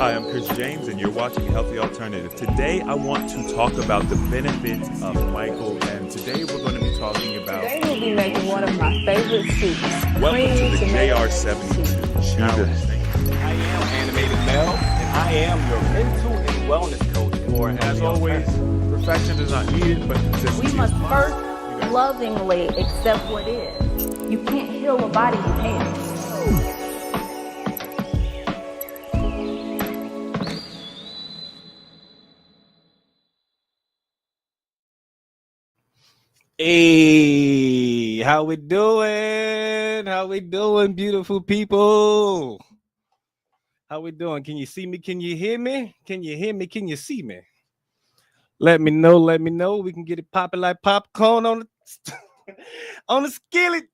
Hi, I'm Chris James, and you're watching Healthy Alternative. Today, I want to talk about the benefits of Michael, and today we're going to be talking about. Today we'll be making one of my favorite soups. Welcome to the Tomato DR96 soup. challenge. I am Animated Mel, and I am your mental and wellness coach for As Healthy always, Alternative. perfection is not needed, but consistency We must is. first lovingly accept what is. You can't heal a body you hate. Hey, how we doing? How we doing, beautiful people? How we doing? Can you see me? Can you hear me? Can you hear me? Can you see me? Let me know. Let me know. We can get it popping like popcorn on the on the skillet.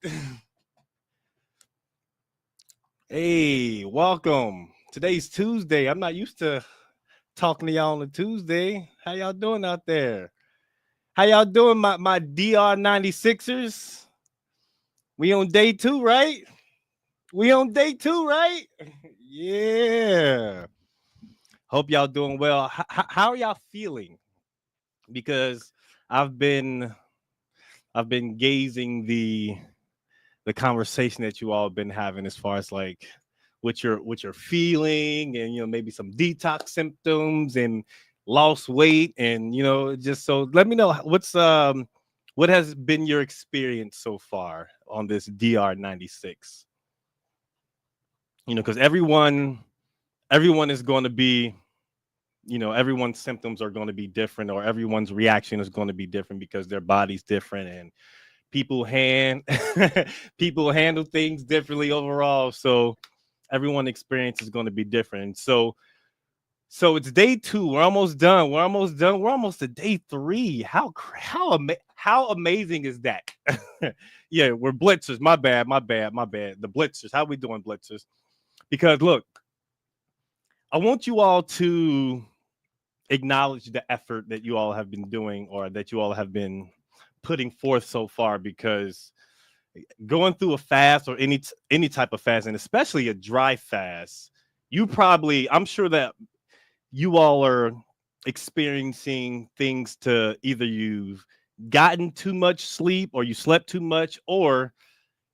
Hey, welcome. Today's Tuesday. I'm not used to talking to y'all on a Tuesday. How y'all doing out there? How y'all doing, my DR96ers? We on day 2, right? We on day 2, right? Yeah. Hope y'all doing well. How are y'all feeling? Because I've been gazing the conversation that you all have been having as far as like what you're feeling, and maybe some detox symptoms and lost weight, and just so let me know what has been your experience so far on this DR96. Because everyone is going to be, everyone's symptoms are going to be different, or everyone's reaction is going to be different because their body's different, and people people handle things differently overall. So everyone's experience is going to be different. So it's day 2. We're almost done. We're almost to day 3. How amazing is that? Yeah, we're blitzers. My bad. The blitzers. How we doing, blitzers? Because look, I want you all to acknowledge the effort that you all have been doing, or that you all have been putting forth so far, because going through a fast, or any type of fast, and especially a dry fast, I'm sure that you all are experiencing things to either you've gotten too much sleep, or you slept too much, or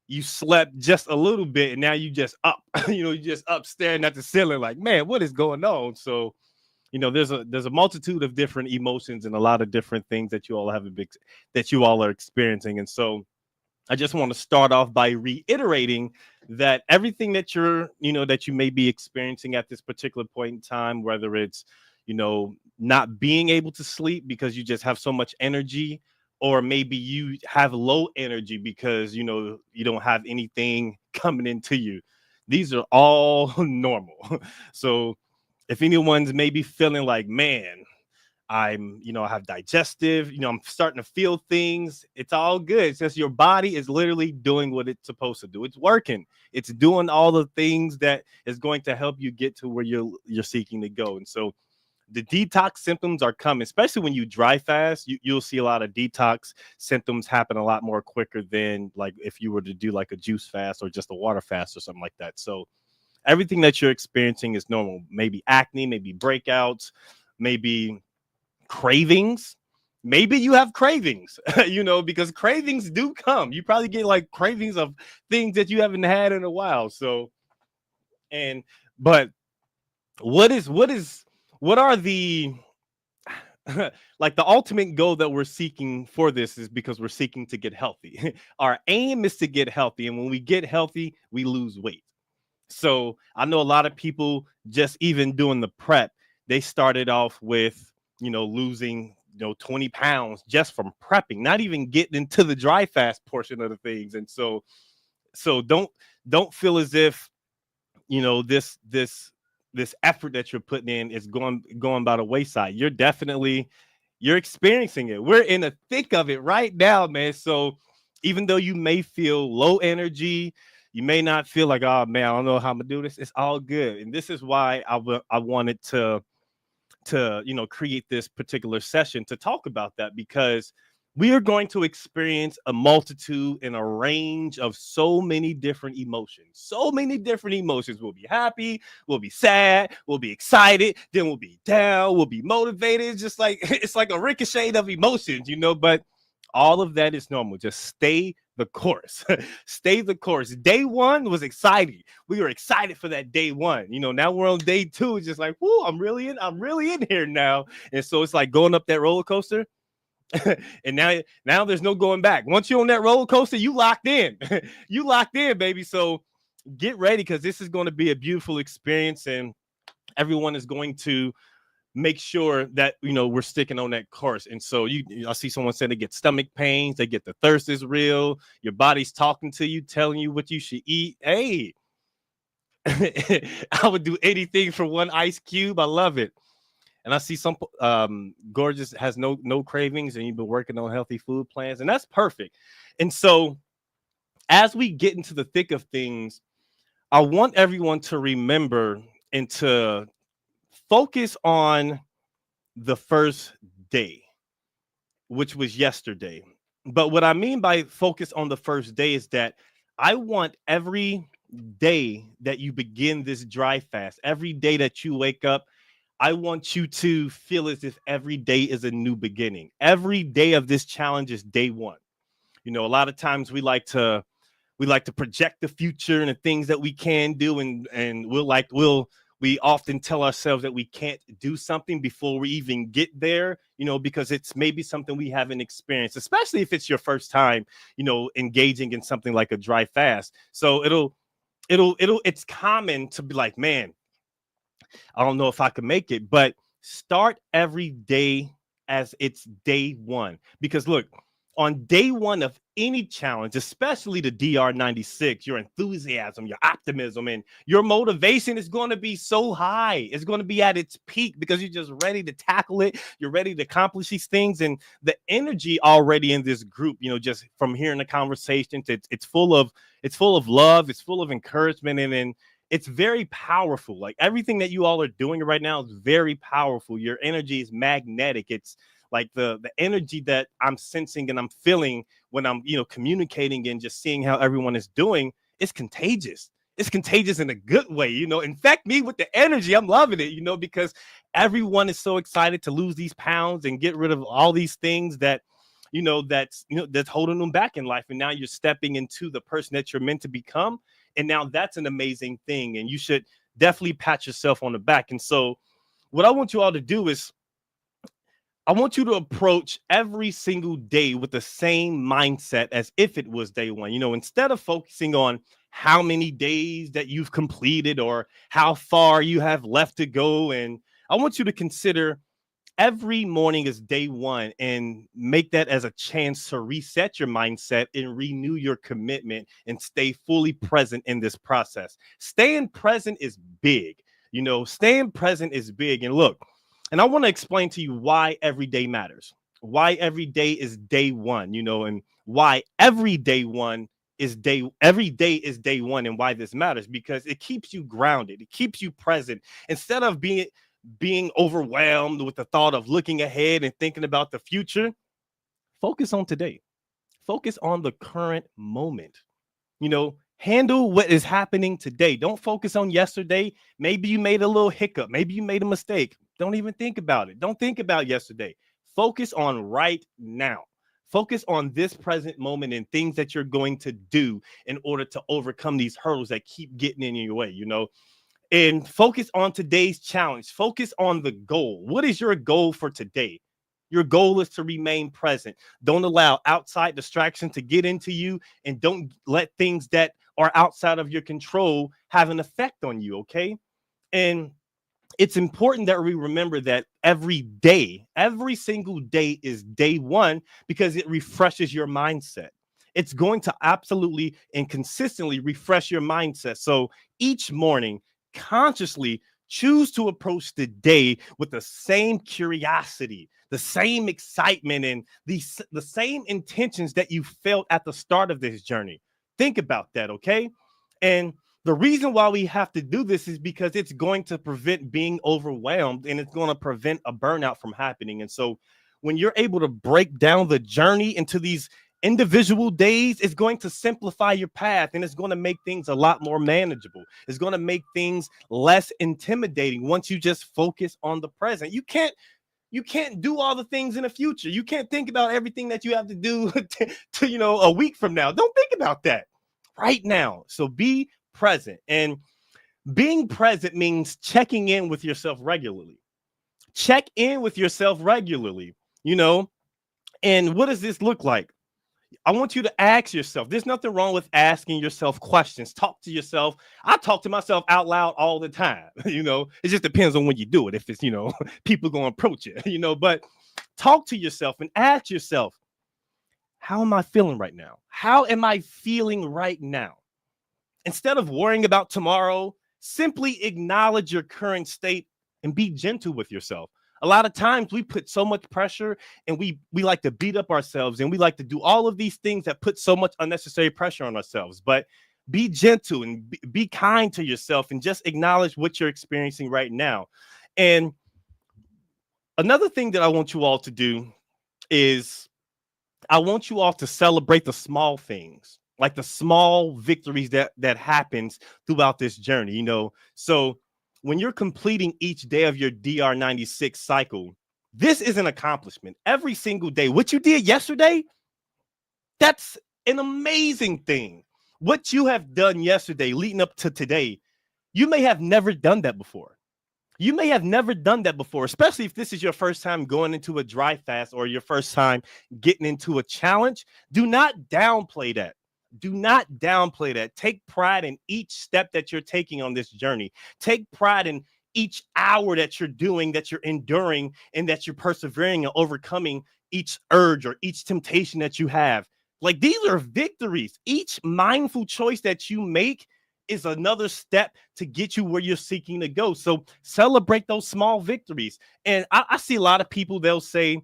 you slept just a little bit and now you just up, you just up staring at the ceiling like, man, what is going on? So, there's a multitude of different emotions and a lot of different things that you all are experiencing. And so I just want to start off by reiterating that everything that that you may be experiencing at this particular point in time, whether it's, not being able to sleep because you just have so much energy, or maybe you have low energy because, you don't have anything coming into you. These are all normal. So if anyone's maybe feeling like, man, I have digestive, I'm starting to feel things, it's all good. It's just your body is literally doing what it's supposed to do. It's working. It's doing all the things that is going to help you get to where you're seeking to go. And so the detox symptoms are coming, especially when you dry fast. You'll see a lot of detox symptoms happen a lot more quicker than like if you were to do like a juice fast or just a water fast or something like that. So everything that you're experiencing is normal. Maybe acne, maybe breakouts, maybe cravings. Maybe you have cravings, because cravings do come. You probably get like cravings of things that you haven't had in a while. So, but what are the like the ultimate goal that we're seeking for this is because we're seeking to get healthy. Our aim is to get healthy. And when we get healthy, we lose weight. So I know a lot of people just even doing the prep, they started off with, losing, 20 pounds just from prepping, not even getting into the dry fast portion of the things. And so don't feel as if, this effort that you're putting in is going by the wayside. You're experiencing it. We're in the thick of it right now, man. So even though you may feel low energy, you may not feel like, oh man, I don't know how I'm gonna do this. It's all good. And this is why I wanted to create this particular session to talk about that, because we are going to experience a multitude and a range of so many different emotions. So many different emotions. We'll be happy, we'll be sad, we'll be excited, then we'll be down, we'll be motivated. It's just like it's like a ricochet of emotions, but all of that is normal. Just stay the course. Stay the course. Day one was exciting. We were excited for that day one. Now we're on day two. It's just like, whoo, I'm really in here now. And so it's like going up that roller coaster. And now there's no going back. Once you're on that roller coaster, you locked in. You locked in, baby. So get ready, because this is going to be a beautiful experience, and everyone is going to make sure that we're sticking on that course. And so I see someone say they get stomach pains, they get the thirst is real, your body's talking to you, telling you what you should eat. Hey, I would do anything for one ice cube. I love it. And I see some Gorgeous has no cravings, and you've been working on healthy food plans, and that's perfect. And so as we get into the thick of things, I want everyone to remember and to focus on the first day, which was yesterday. But what I mean by focus on the first day is that I want every day that you begin this dry fast, every day that you wake up, I want you to feel as if every day is a new beginning. Every day of this challenge is day one. A lot of times we like to project the future and the things that we can do, and we often tell ourselves that we can't do something before we even get there, because it's maybe something we haven't experienced, especially if it's your first time, engaging in something like a dry fast. So it's common to be like, man, I don't know if I can make it, but start every day as it's day one. Because look, on day one of any challenge, especially the DR96, your enthusiasm, your optimism, and your motivation is going to be so high. It's going to be at its peak because you're just ready to tackle it. You're ready to accomplish these things. And the energy already in this group, just from hearing the conversations, it's full of love. It's full of encouragement. And it's very powerful. Like everything that you all are doing right now is very powerful. Your energy is magnetic. It's like the energy that I'm sensing and I'm feeling when I'm, communicating and just seeing how everyone is doing. It's contagious. It's contagious in a good way. Infect me with the energy. I'm loving it, because everyone is so excited to lose these pounds and get rid of all these things that, that's holding them back in life. And now you're stepping into the person that you're meant to become. And now that's an amazing thing. And you should definitely pat yourself on the back. And so what I want you all to do is I want you to approach every single day with the same mindset as if it was day one. Instead of focusing on how many days that you've completed or how far you have left to go. And I want you to consider every morning is day one and make that as a chance to reset your mindset and renew your commitment and stay fully present in this process. Staying present is big. Staying present is big. And look, and I want to explain to you why every day matters, why every day is day one, and why every day is day one, and why this matters, because it keeps you grounded. It keeps you present instead of being overwhelmed with the thought of looking ahead and thinking about the future. Focus on today. Focus on the current moment. Handle what is happening today. Don't focus on yesterday. Maybe you made a little hiccup. Maybe you made a mistake. Don't even think about it. Don't think about yesterday. Focus on right now. Focus on this present moment and things that you're going to do in order to overcome these hurdles that keep getting in your way, and focus on today's challenge. Focus on the goal. What is your goal for today? Your goal is to remain present. Don't allow outside distraction to get into you, and don't let things that are outside of your control have an effect on you, okay? And it's important that we remember that every day, every single day is day one, because it refreshes your mindset. It's going to absolutely and consistently refresh your mindset. So each morning, consciously choose to approach the day with the same curiosity, the same excitement, and the same intentions that you felt at the start of this journey. Think about that, okay? And the reason why we have to do this is because it's going to prevent being overwhelmed, and it's going to prevent a burnout from happening. And so when you're able to break down the journey into these individual days, it's going to simplify your path, and it's going to make things a lot more manageable. It's going to make things less intimidating once you just focus on the present. You can't do all the things in the future. You can't think about everything that you have to do to a week from now. Don't think about that right now. So be present. And being present means checking in with yourself regularly. Check in with yourself regularly, And what does this look like? I want you to ask yourself. There's nothing wrong with asking yourself questions. Talk to yourself. I talk to myself out loud all the time. It just depends on when you do it. If it's, people going to approach you, but talk to yourself and ask yourself, how am I feeling right now? How am I feeling right now? Instead of worrying about tomorrow, simply acknowledge your current state and be gentle with yourself. A lot of times we put so much pressure and we like to beat up ourselves and we like to do all of these things that put so much unnecessary pressure on ourselves. But be gentle and be kind to yourself and just acknowledge what you're experiencing right now. And another thing that I want you all to do is I want you all to celebrate the small things, like the small victories that happens throughout this journey, So when you're completing each day of your DR96 cycle, this is an accomplishment. Every single day, what you did yesterday, that's an amazing thing. What you have done yesterday leading up to today, you may have never done that before. You may have never done that before, especially if this is your first time going into a dry fast or your first time getting into a challenge. Do not downplay that. Do not downplay that. Take pride in each step that you're taking on this journey. Take pride in each hour that you're doing, that you're enduring, and that you're persevering and overcoming each urge or each temptation that you have. Like, these are victories. Each mindful choice that you make is another step to get you where you're seeking to go. So celebrate those small victories. And I see a lot of people, they'll say,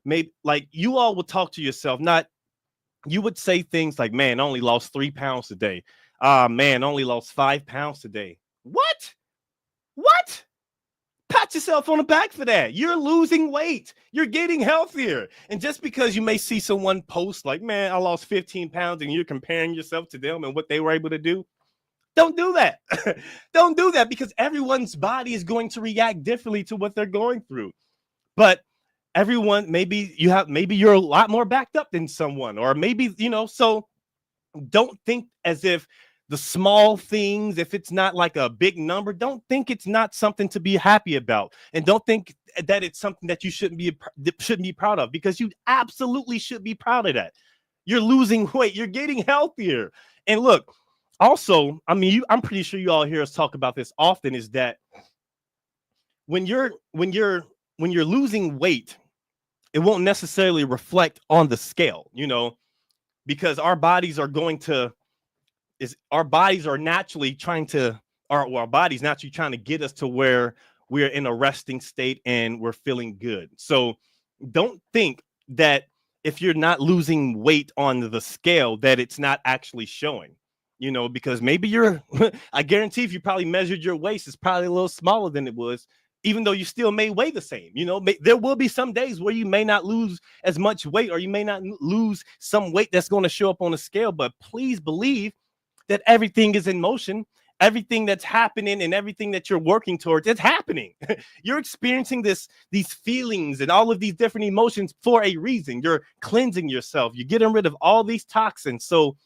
maybe like you all will talk to yourself, you would say things like, man, I only lost 3 pounds today. Man, I only lost 5 pounds today. What? Pat yourself on the back for that. You're losing weight. You're getting healthier. And just because you may see someone post like, man, I lost 15 pounds and you're comparing yourself to them and what they were able to do, don't do that. Don't do that, because everyone's body is going to react differently to what they're going through. But everyone, maybe you're a lot more backed up than someone, or maybe, so don't think as if the small things, if it's not like a big number, don't think it's not something to be happy about. And don't think that it's something that you shouldn't be proud of, because you absolutely should be proud of that. You're losing weight. You're getting healthier. And look, also, I'm pretty sure you all hear us talk about this often, is that when you're losing weight, it won't necessarily reflect on the scale, because our bodies are naturally trying to get us to where we're in a resting state and we're feeling good. So don't think that if you're not losing weight on the scale, that it's not actually showing, because maybe I guarantee if you probably measured your waist, it's probably a little smaller than it was, even though you still may weigh the same. There will be some days where you may not lose as much weight, or you may not lose some weight that's going to show up on the scale. But please believe that everything is in motion. Everything that's happening and everything that you're working towards, it's happening. You're experiencing these feelings and all of these different emotions for a reason. You're cleansing yourself. You're getting rid of all these toxins. So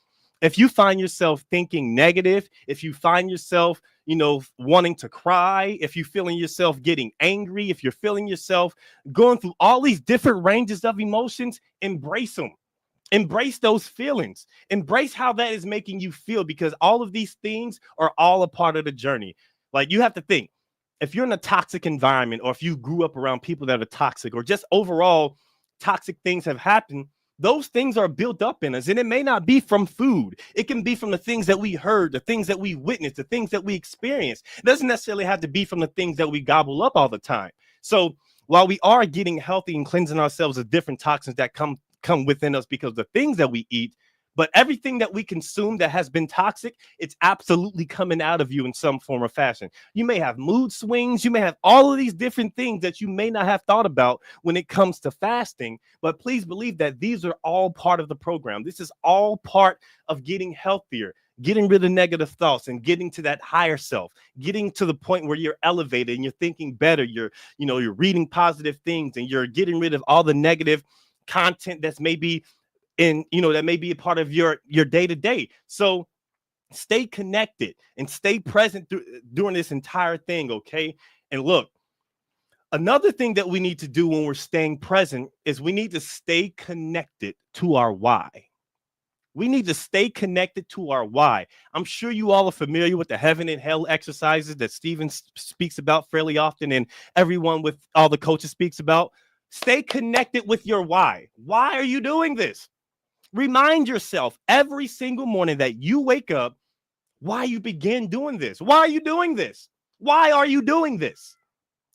if you find yourself thinking negative, if you find yourself, wanting to cry, if you're feeling yourself getting angry, if you're feeling yourself going through all these different ranges of emotions, embrace them. Embrace those feelings. Embrace how that is making you feel, because all of these things are all a part of the journey. Like, you have to think, if you're in a toxic environment, or if you grew up around people that are toxic, or just overall toxic things have happened, those things are built up in us. And it may not be from food. It can be from the things that we heard, the things that we witnessed, the things that we experienced. It doesn't necessarily have to be from the things that we gobble up all the time. So while we are getting healthy and cleansing ourselves of different toxins that come within us because of the things that we eat, But everything that we consume that has been toxic, it's absolutely coming out of you in some form or fashion. You may have mood swings. You may have all of these different things that you may not have thought about when it comes to fasting. But please believe that these are all part of the program. This is all part of getting healthier, getting rid of negative thoughts and getting to that higher self, getting to the point where you're elevated and you're thinking better. You're reading positive things and you're getting rid of all the negative content that's maybe that may be a part of your day to day. So stay connected and stay present during this entire thing. Okay. And look, another thing that we need to do when we're staying present is we need to stay connected to our why. We need to stay connected to our why. I'm sure you all are familiar with the heaven and hell exercises that Steven speaks about fairly often, and everyone with all the coaches speaks about. Stay connected with your why. Why are you doing this? Remind yourself every single morning that you wake up why you begin doing this. Why are you doing this? Why are you doing this?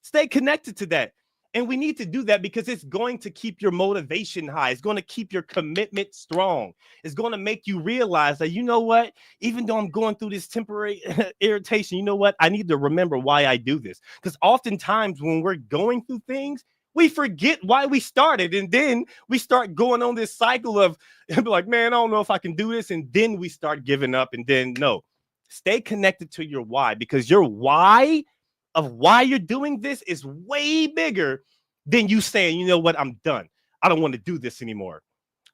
Stay connected to that. And we need to do that because it's going to keep your motivation high. It's going to keep your commitment strong. It's going to make you realize that, you know what, even though I'm going through this temporary irritation, you know what, I need to remember why I do this. Because oftentimes when we're going through things, we forget why we started. And then we start going on this cycle of like, man, I don't know if I can do this. And then we start giving up. And then no, stay connected to your why, because your why of why you're doing this is way bigger than you saying, you know what, I'm done. I don't want to do this anymore.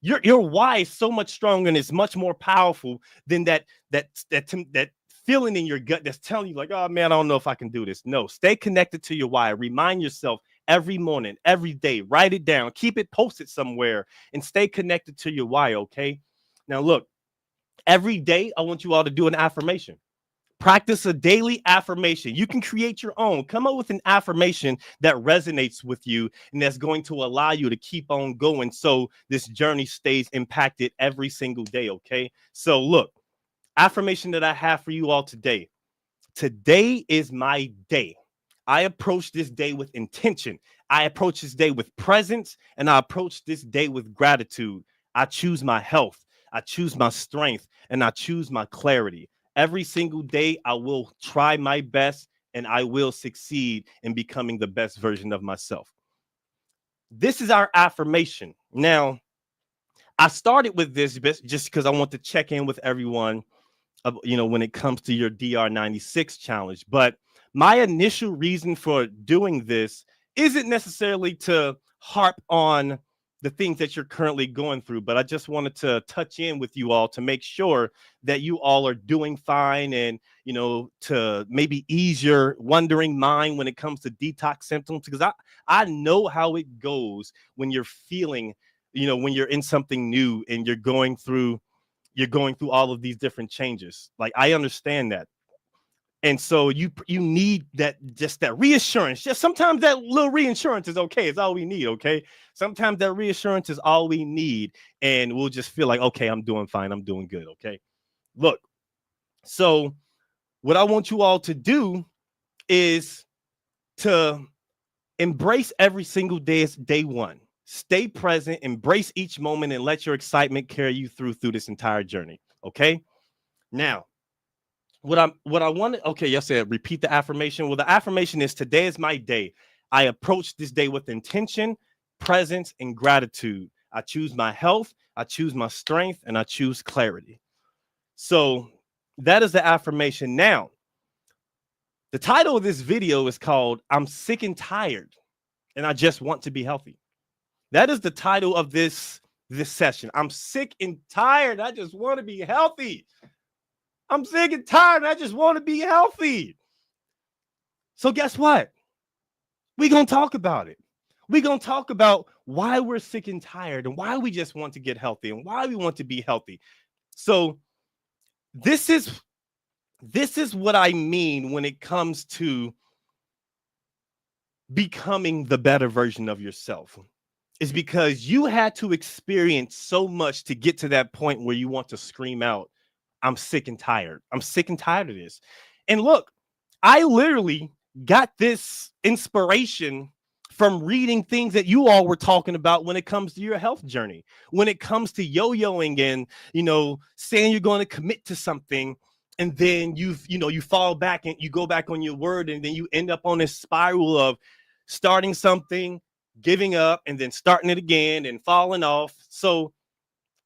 Your why is so much stronger and it's much more powerful than that feeling in your gut that's telling you like, oh man, I don't know if I can do this. No, stay connected to your why. Remind yourself every morning, every day, write it down, keep it posted somewhere and stay connected to your why. Okay. Now look, every day I want you all to do an affirmation. Practice a daily affirmation. You can create your own. Come up with an affirmation that resonates with you and that's going to allow you to keep on going so this journey stays impacted every single day, okay? So look, affirmation that I have for you all today. Today is my day. I approach this day with intention. I approach this day with presence, and I approach this day with gratitude. I choose my health. I choose my strength, and I choose my clarity. Every single day, I will try my best and I will succeed in becoming the best version of myself. This is our affirmation. Now, I started with this just because I want to check in with everyone, when it comes to your DR96 challenge. But my initial reason for doing this isn't necessarily to harp on the things that you're currently going through, but I just wanted to touch in with you all to make sure that you all are doing fine and, to maybe ease your wandering mind when it comes to detox symptoms, because I know how it goes when you're feeling, when you're in something new and you're going through all of these different changes. Like, I understand that. And so you need that reassurance. Just sometimes that little reassurance is okay. It's all we need. Okay. Sometimes that reassurance is all we need. And we'll just feel like, okay, I'm doing fine. I'm doing good. Okay. Look, so what I want you all to do is to embrace every single day as day one. Stay present, embrace each moment, and let your excitement carry you through this entire journey. Okay. Now, what I wanted, okay, yes, repeat the affirmation. Well, the affirmation is today is my day. I approach this day with intention, presence, and gratitude. I choose my health, I choose my strength, and I choose clarity. So that is the affirmation. Now, the title of this video is called I'm Sick and Tired, and I Just Want to Be Healthy. That is the title of this session. I'm sick and tired. I just want to be healthy. I'm sick and tired. I just want to be healthy. So guess what? We're going to talk about it. We're going to talk about why we're sick and tired and why we just want to get healthy and why we want to be healthy. So this is what I mean when it comes to becoming the better version of yourself. Is because you had to experience so much to get to that point where you want to scream out, I'm sick and tired. I'm sick and tired of this. And look, I literally got this inspiration from reading things that you all were talking about when it comes to your health journey, when it comes to yo-yoing and, saying you're going to commit to something. And then you fall back and you go back on your word. And then you end up on this spiral of starting something, giving up, and then starting it again and falling off. So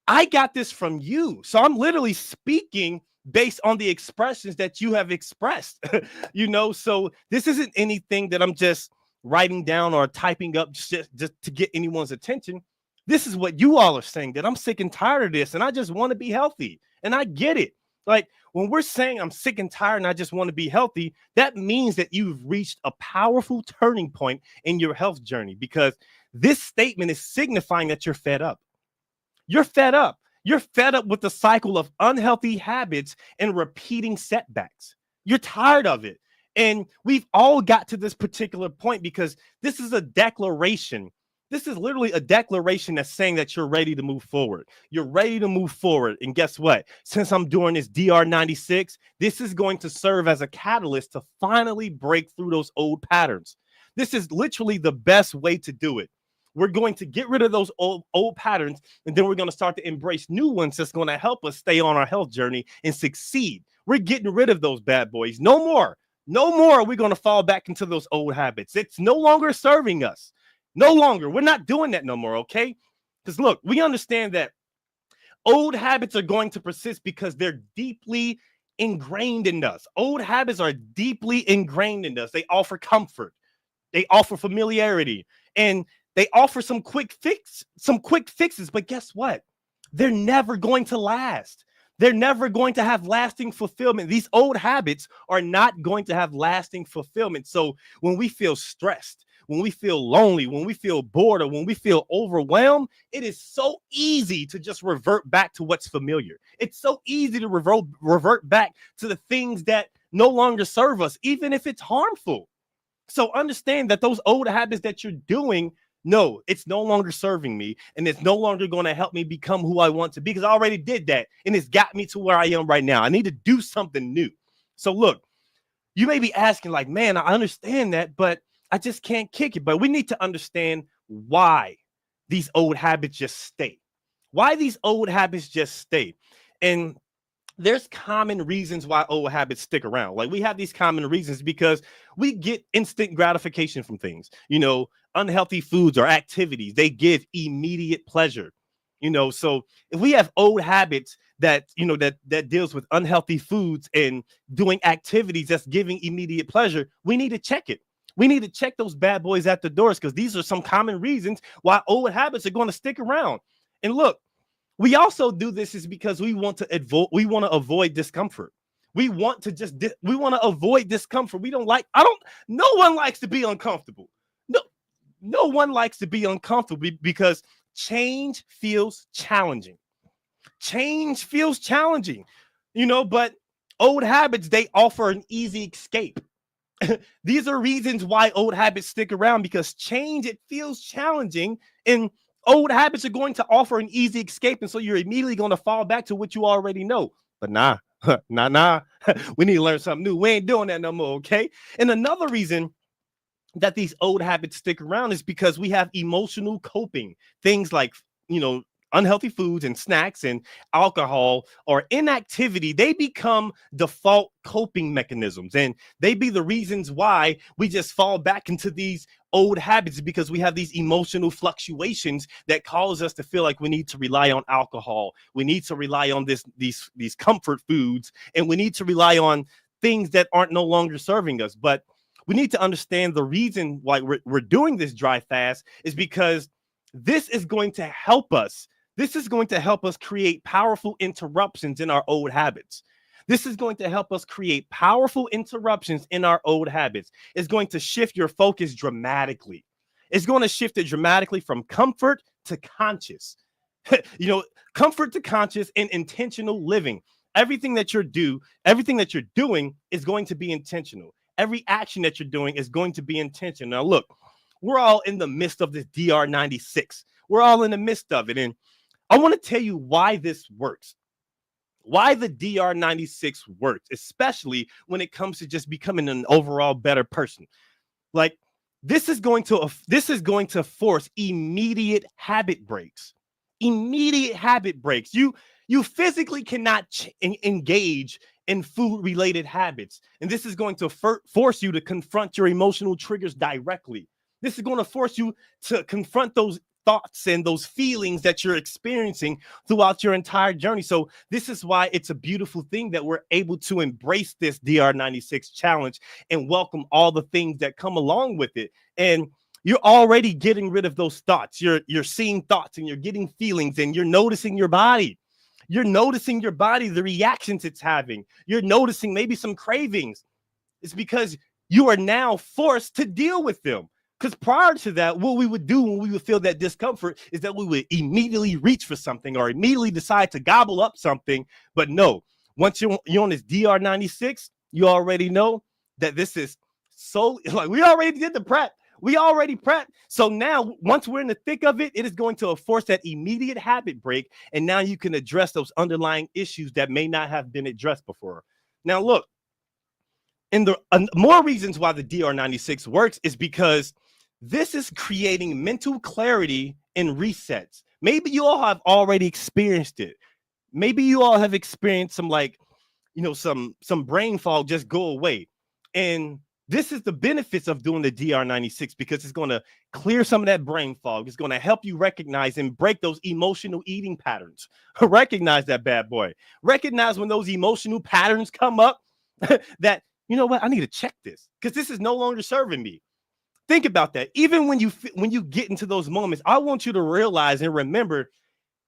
I got this from you. So I'm literally speaking based on the expressions that you have expressed, so this isn't anything that I'm just writing down or typing up just to get anyone's attention. This is what you all are saying, that I'm sick and tired of this and I just want to be healthy. And I get it. Like when we're saying I'm sick and tired and I just want to be healthy, that means that you've reached a powerful turning point in your health journey, because this statement is signifying that you're fed up. You're fed up. You're fed up with the cycle of unhealthy habits and repeating setbacks. You're tired of it. And we've all got to this particular point because this is a declaration. This is literally a declaration that's saying that you're ready to move forward. You're ready to move forward. And guess what? Since I'm doing this DR96, this is going to serve as a catalyst to finally break through those old patterns. This is literally the best way to do it. We're going to get rid of those old patterns, and then we're going to start to embrace new ones that's going to help us stay on our health journey and succeed. We're getting rid of those bad boys. No more are we going to fall back into those old habits. It's no longer serving us. No longer. We're not doing that no more, okay? Because look, we understand that old habits are going to persist because they're deeply ingrained in us. Old habits are deeply ingrained in us. They offer comfort. They offer familiarity. And they offer some quick fixes, but guess what? They're never going to last. They're never going to have lasting fulfillment. These old habits are not going to have lasting fulfillment. So when we feel stressed, when we feel lonely, when we feel bored, or when we feel overwhelmed, it is so easy to just revert back to what's familiar. It's so easy to revert back to the things that no longer serve us, even if it's harmful. So understand that those old habits that you're doing, no, it's no longer serving me, and it's no longer going to help me become who I want to be, because I already did that, and it's got me to where I am right now. I need to do something new. So look, you may be asking like, man, I understand that, but I just can't kick it. But we need to understand why these old habits just stay. Why these old habits just stay. And there's common reasons why old habits stick around. Like we have these common reasons because we get instant gratification from things. Unhealthy foods or activities, they give immediate pleasure. So if we have old habits that that deals with unhealthy foods and doing activities that's giving immediate pleasure, we need to check it. We need to check those bad boys at the doors, because these are some common reasons why old habits are going to stick around. And look, we also do this is because we want to avoid discomfort. We want to avoid discomfort. No one likes to be uncomfortable. No one likes to be uncomfortable because change feels challenging. Change feels challenging, but old habits, they offer an easy escape. These are reasons why old habits stick around, because change, it feels challenging, and old habits are going to offer an easy escape. And so you're immediately going to fall back to what you already know. But nah. We need to learn something new. We ain't doing that no more, okay? And another reason that these old habits stick around is because we have emotional coping. Things like, unhealthy foods and snacks and alcohol or inactivity, they become default coping mechanisms. And they be the reasons why we just fall back into these old habits, because we have these emotional fluctuations that cause us to feel like we need to rely on alcohol. We need to rely on these comfort foods, and we need to rely on things that aren't no longer serving us. But we need to understand the reason why we're doing this dry fast is because this is going to help us. This is going to help us create powerful interruptions in our old habits. This is going to help us create powerful interruptions in our old habits. It's going to shift your focus dramatically. It's going to shift it dramatically from comfort to conscious. Comfort to conscious and intentional living. Everything that you're doing is going to be intentional. Every action that you're doing is going to be intentional. Now, look, we're all in the midst of this DR96. We're all in the midst of it. And I want to tell you why this works. Why the DR96 works, especially when it comes to just becoming an overall better person. Like, This is going to force immediate habit breaks. Immediate habit breaks. You physically cannot engage in food related habits, and this is going to force you to confront your emotional triggers directly. This is going to force you to confront those thoughts and those feelings that you're experiencing throughout your entire journey. So this is why it's a beautiful thing that we're able to embrace this DR96 challenge and welcome all the things that come along with it. And you're already getting rid of those thoughts. You're seeing thoughts and you're getting feelings and you're noticing your body. You're noticing your body, the reactions it's having. You're noticing maybe some cravings. It's because you are now forced to deal with them. Because prior to that, what we would do when we would feel that discomfort is that we would immediately reach for something or immediately decide to gobble up something. But no, once you're on this DR96, you already know that this is so, like, we already did the prep. We already prepped. So now, once we're in the thick of it, it is going to force that immediate habit break. And now you can address those underlying issues that may not have been addressed before. Now, look, and the more reasons why the DR96 works is because this is creating mental clarity and resets. Maybe you all have already experienced it. Maybe you all have experienced some, like, some brain fog just go away. And this is the benefits of doing the DR96 because it's going to clear some of that brain fog. It's going to help you recognize and break those emotional eating patterns. Recognize that bad boy. Recognize when those emotional patterns come up that, you know what, I need to check this because this is no longer serving me. Think about that. Even when you get into those moments, I want you to realize and remember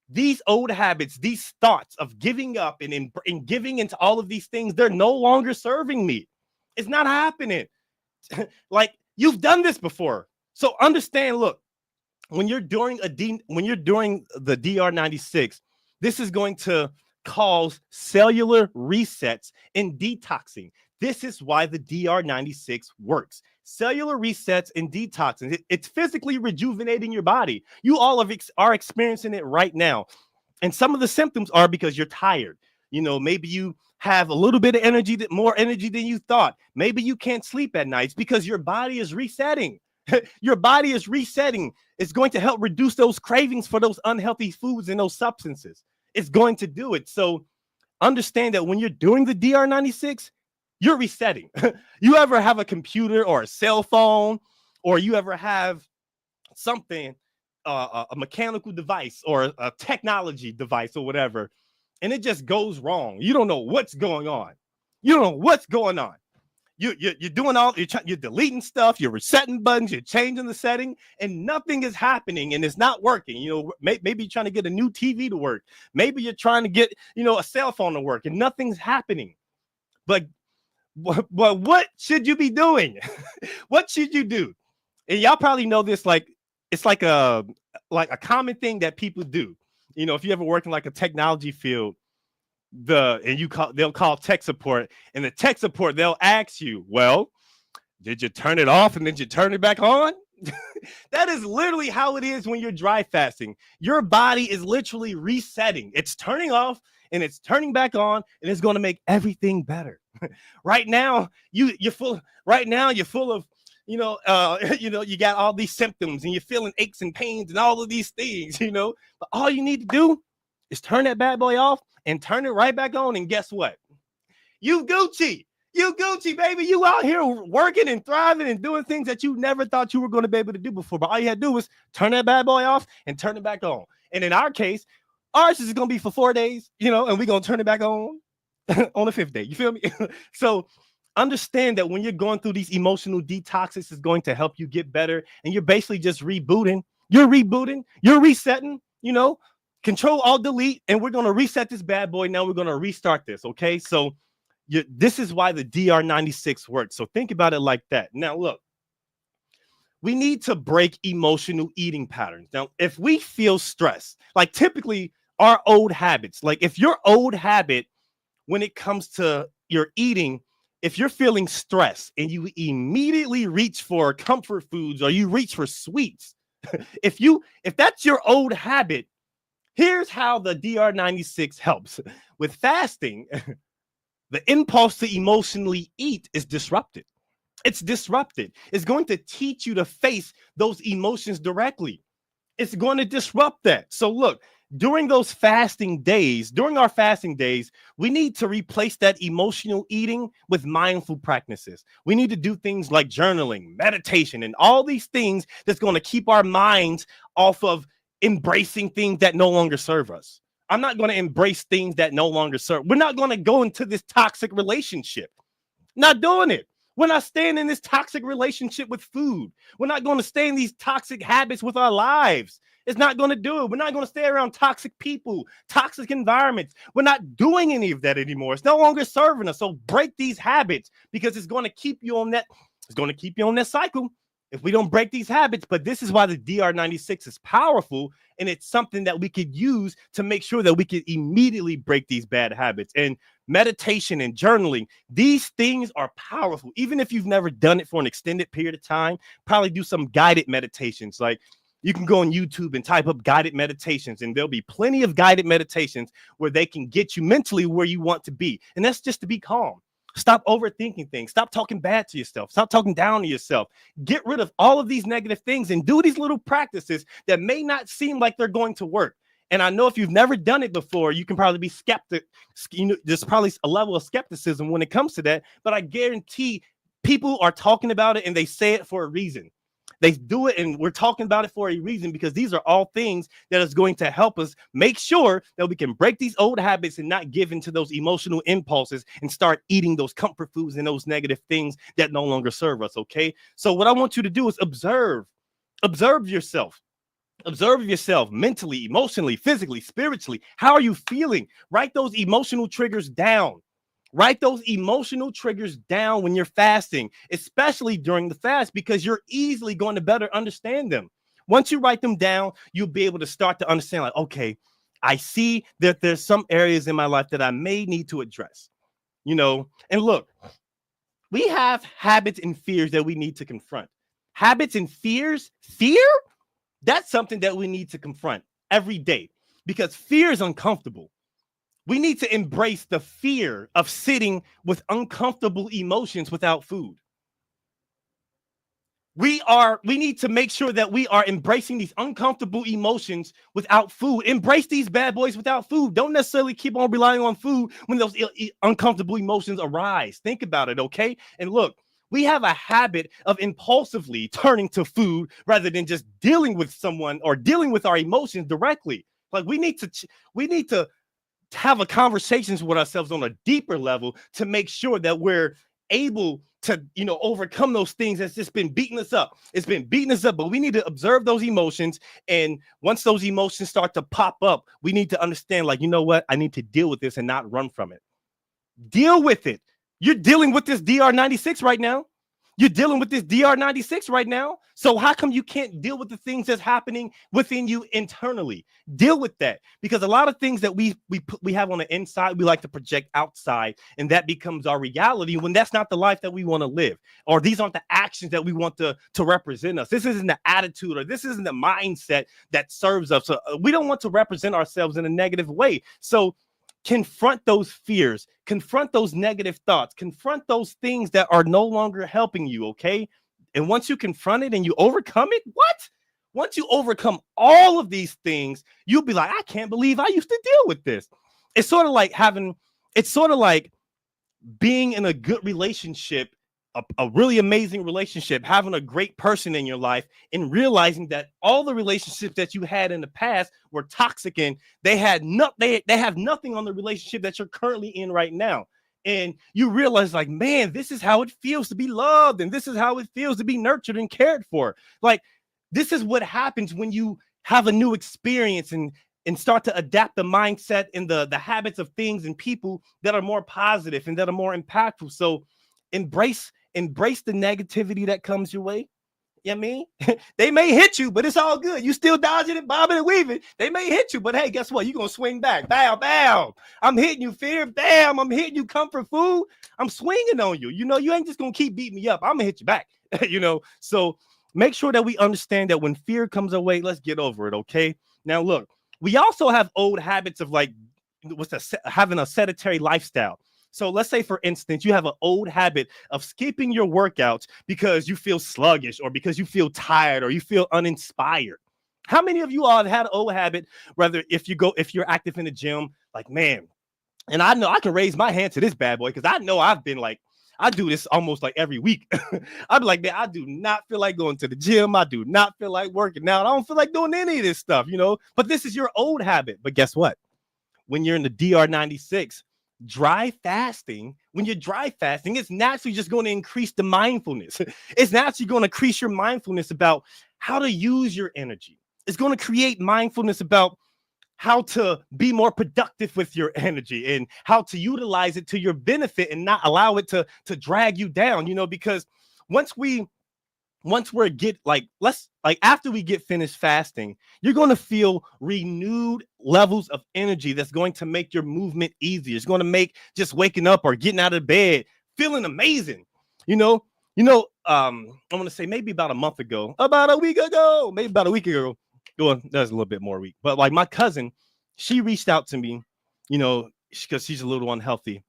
these old habits, these thoughts of giving up and giving into all of these things, they're no longer serving me. It's not happening. Like, you've done this before. So understand, look, when you're doing the DR96, this is going to cause cellular resets and detoxing. This is why the DR96 works. Cellular resets and detoxing. It's physically rejuvenating your body. You all are experiencing it right now. And some of the symptoms are because you're tired. Maybe you have a little bit of energy, more energy than you thought. Maybe you can't sleep at nights because your body is resetting. Your body is resetting. It's going to help reduce those cravings for those unhealthy foods and those substances. It's going to do it. So understand that when you're doing the DR96, you're resetting. You ever have a computer or a cell phone, or you ever have something, a mechanical device or a technology device or whatever, and it just goes wrong. You don't know what's going on. You're doing you're deleting stuff, you're resetting buttons, you're changing the setting, and nothing is happening and it's not working. Maybe you're trying to get a new TV to work. Maybe you're trying to get, a cell phone to work and nothing's happening. But what should you be doing? What should you do? And y'all probably know this, like, it's like a common thing that people do. If you ever work in like a technology field, they'll call tech support, and the tech support, they'll ask you, well, did you turn it off and then you turn it back on? That is literally how it is when you're dry fasting. Your body is literally resetting. It's turning off and it's turning back on, and it's going to make everything better. Right now, you're full of, you got all these symptoms and you're feeling aches and pains and all of these things, but all you need to do is turn that bad boy off and turn it right back on. And guess what? You Gucci, baby. You out here working and thriving and doing things that you never thought you were going to be able to do before. But all you had to do was turn that bad boy off and turn it back on. And in our case, ours is going to be for 4 days, and we're going to turn it back on on the 5th day. You feel me? So understand that when you're going through these emotional detoxes, it's going to help you get better. And you're basically just rebooting. You're resetting, Control, Alt, Delete, and we're going to reset this bad boy. Now we're going to restart this, okay? So this is why the DR96 works. So think about it like that. Now, look, we need to break emotional eating patterns. Now, if we feel stress, like typically our old habits, like if your old habit when it comes to your eating, if you're feeling stress and you immediately reach for comfort foods or you reach for sweets, if that's your old habit, here's how the DR96 helps. With fasting, the impulse to emotionally eat is disrupted. It's disrupted. It's going to teach you to face those emotions directly. It's going to disrupt that. So look, during our fasting days, we need to replace that emotional eating with mindful practices. We need to do things like journaling, meditation, and all these things that's going to keep our minds off of embracing things that no longer serve us. I'm not going to embrace things that no longer serve. We're not going to go into this toxic relationship. Not doing it. We're not staying in this toxic relationship with food. We're not going to stay in these toxic habits with our lives. It's not going to do it. We're not going to stay around toxic people, toxic environments. We're not doing any of that anymore. It's no longer serving us. So break these habits, because it's going to keep you on that. It's going to keep you on that cycle if we don't break these habits. But this is why the DR96 is powerful, and it's something that we could use to make sure that we can immediately break these bad habits. And meditation and journaling, these things are powerful. Even if you've never done it for an extended period of time, probably do some guided meditations. Like, you can go on YouTube and type up guided meditations, and there'll be plenty of guided meditations where they can get you mentally where you want to be. And that's just to be calm. Stop overthinking things. Stop talking bad to yourself. Stop talking down to yourself. Get rid of all of these negative things and do these little practices that may not seem like they're going to work. And I know if you've never done it before, you can probably be skeptic. You know, there's probably a level of skepticism when it comes to that. But I guarantee people are talking about it, and they say it for a reason. They do it, and we're talking about it for a reason, because these are all things that is going to help us make sure that we can break these old habits and not give into those emotional impulses and start eating those comfort foods and those negative things that no longer serve us. Okay. So what I want you to do is observe yourself. Observe yourself mentally, emotionally, physically, spiritually. How are you feeling? Write those emotional triggers down. Write those emotional triggers down when you're fasting, especially during the fast, because you're easily going to better understand them. Once you write them down, you'll be able to start to understand, like, okay, I see that there's some areas in my life that I may need to address, and look, we have habits and fears that we need to confront. Habits and fear, that's something that we need to confront every day, because fear is uncomfortable. We need to embrace the fear of sitting with uncomfortable emotions without food. We need to make sure that we are embracing these uncomfortable emotions without food. Embrace these bad boys without food. Don't necessarily keep on relying on food when those uncomfortable emotions arise. Think about it, okay? And look, we have a habit of impulsively turning to food rather than just dealing with someone or dealing with our emotions directly. Like, we need to have a conversations with ourselves on a deeper level to make sure that we're able to, overcome those things that's just been beating us up. It's been beating us up, but we need to observe those emotions. And once those emotions start to pop up, we need to understand, like, you know what? I need to deal with this and not run from it. Deal with it. You're dealing with this DR96 right now. You're dealing with this DR96 right now. So how come you can't deal with the things that's happening within you internally? Deal with that, because a lot of things that we have on the inside, we like to project outside, and that becomes our reality when that's not the life that we want to live, or these aren't the actions that we want to represent us. This isn't the attitude, or this isn't the mindset that serves us. So we don't want to represent ourselves in a negative way. So confront those fears, confront those negative thoughts, confront those things that are no longer helping you, okay? And once you confront it and you overcome it, once you overcome all of these things, you'll be like, I can't believe I used to deal with this. It's sort of like being in a good relationship, a really amazing relationship, having a great person in your life, and realizing that all the relationships that you had in the past were toxic, and they have nothing on the relationship that you're currently in right now. And you realize, like, man, this is how it feels to be loved, and this is how it feels to be nurtured and cared for. Like, this is what happens when you have a new experience and start to adapt the mindset and the habits of things and people that are more positive and that are more impactful. So embrace the negativity that comes your way. You know what I mean? They may hit you, but it's all good. You still dodging it, bobbing and weaving. They may hit you, but hey, guess what? You're going to swing back. Bow, bow. I'm hitting you, fear. Bam. I'm hitting you, comfort food. I'm swinging on you. You ain't just going to keep beating me up. I'm going to hit you back. So make sure that we understand that when fear comes our way, let's get over it, okay? Now, look, we also have old habits of, like, having a sedentary lifestyle. So let's say, for instance, you have an old habit of skipping your workouts because you feel sluggish or because you feel tired or you feel uninspired. How many of you all have had an old habit, whether if you're active in the gym, like, man, and I know I can raise my hand to this bad boy because I know I've been like, I do this almost like every week. I'm like, man, I do not feel like going to the gym. I do not feel like working out. I don't feel like doing any of this stuff, But this is your old habit. But guess what? When you're in the DR96, when you're dry fasting, it's naturally just going to increase the mindfulness. It's naturally going to increase your mindfulness about how to use your energy. It's going to create mindfulness about how to be more productive with your energy and how to utilize it to your benefit and not allow it to drag you down, because once we're after we get finished fasting, you're going to feel renewed levels of energy that's going to make your movement easier. It's going to make just waking up or getting out of bed feeling amazing. I want to say maybe about a week ago, well, that's a little bit more week, but like my cousin, she reached out to me, because she's a little unhealthy,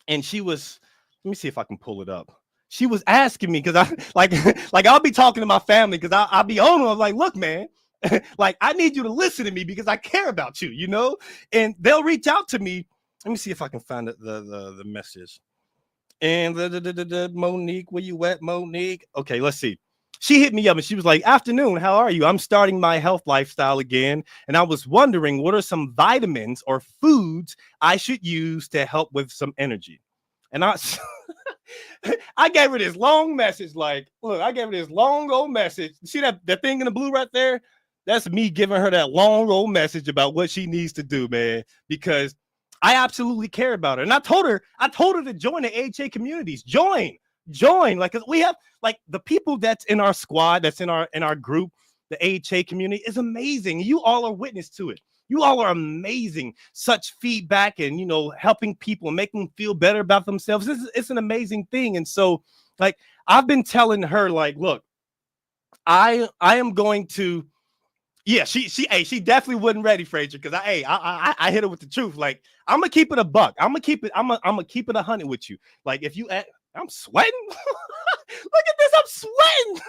and let me see if I can pull it up. She was asking me because I like I'll be talking to my family because I'll be on them. I'm like, look, man, like I need you to listen to me because I care about you, and they'll reach out to me. Let me see if I can find the message. And the Monique, where you at, Monique? Okay, let's see. She hit me up and she was like, afternoon, how are you? I'm starting my health lifestyle again. And I was wondering, what are some vitamins or foods I should use to help with some energy? And I gave her this long message. Like, look, I gave her this long old message. See that thing in the blue right there? That's me giving her that long old message about what she needs to do, man, because I absolutely care about her. And I told her to join the AHA communities. Join, like, cause we have like the people that's in our squad, that's in our group, the AHA community is amazing. You all are witness to it. You all are amazing. Such feedback and helping people and making them feel better about themselves. It's an amazing thing. And so, like, I've been telling her, like, look, I am going to. Yeah, she definitely wasn't ready, Frazier, because I hit her with the truth. Like, I'm gonna keep it a buck. I'm gonna keep it 100 with you. Like, if you I'm sweating. Look at this, I'm sweating.